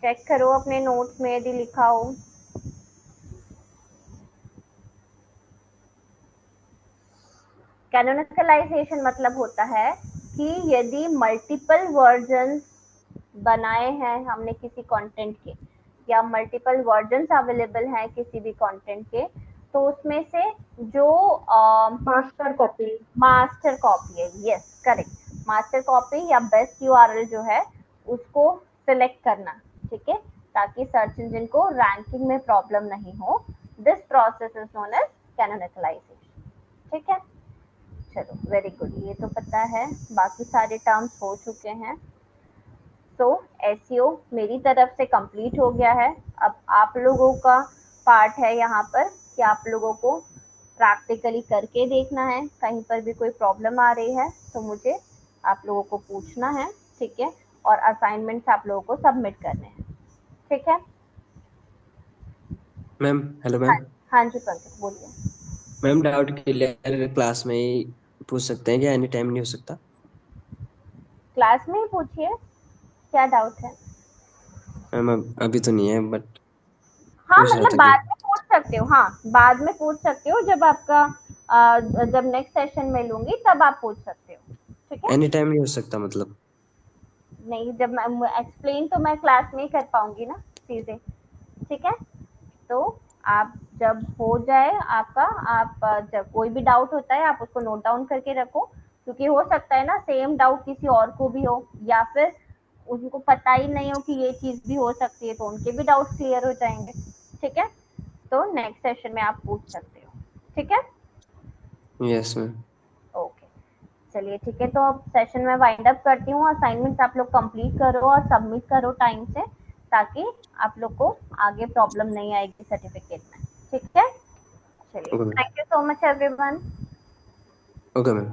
चेक करो अपने नोट्स में यदि लिखा हो। कैनोनिकलाइजेशन मतलब होता है कि यदि मल्टीपल वर्जन बनाए हैं हमने किसी कंटेंट के, या मल्टीपल वर्जन्स अवेलेबल हैं किसी भी कंटेंट के, तो उसमें से जो मास्टर कॉपी। मास्टर कॉपी है, यस करेक्ट, मास्टर कॉपी या बेस्ट यूआरएल जो है उसको सिलेक्ट करना, ठीक है, ताकि सर्च इंजन को रैंकिंग में प्रॉब्लम नहीं हो। This process is known as canonicalization, ठीक है। चलो वेरी गुड, ये तो पता है, बाकी सारे टर्म्स हो चुके हैं। तो एसईओ मेरी तरफ से कंप्लीट हो गया है। अब आप लोगों का पार्ट है यहाँ पर कि आप लोगों को प्रैक्टिकली करके देखना है, कहीं पर भी कोई प्रॉब्लम आ रही है तो मुझे आप लोगों को पूछना है, ठीक है, और असाइनमेंट्स आप लोगों को सबमिट करने हैं, ठीक है। मैम हेलो हाँ, मैम। हाँ जी पंकज बोलिए। मैम डाउट क्लियर क्लास में ही पूछ सकते हैं क्या, एनी टाइम नहीं हो सकता? क्लास में ही पूछिए, क्या डाउट है? मैम अभी तो नहीं है, बट हाँ पूछ रहा मतलब था कि बाद में पूछ सकते हो, हाँ बाद में पूछ सकते हो, जब आपका जब नेक्स्ट सेशन में लूंगी तब आप पूछ सकते हो, ठीक है। एनी टाइम नहीं हो सकता मतलब? नहीं, जब मैं एक्सप्लेन तो मैं क्लास में ही कर पाऊंगी ना चीजें, ठीक है। तो आप जब हो जाए आपका, आप जब कोई भी डाउट होता है आप उसको नोट डाउन करके रखो, क्योंकि हो सकता है ना सेम डाउट किसी और को भी हो, या फिर उनको पता ही नहीं हो कि ये चीज भी हो सकती है, तो उनके भी डाउट क्लियर हो जाएंगे, ठीक है। तो नेक्स्ट सेशन में आप पूछ सकते हो, ठीक है। Yes ma'am. ओके, चलिए ठीक है, तो अब सेशन में वाइंड अप करती हूँ। असाइनमेंट्स आप लोग कंप्लीट करो और सबमिट करो टाइम से, ताकि आप लोग को आगे प्रॉब्लम नहीं आएगी सर्टिफिकेट में, ठीक है। चलिए, okay ma'am. Thank you so much everyone. Okay ma'am.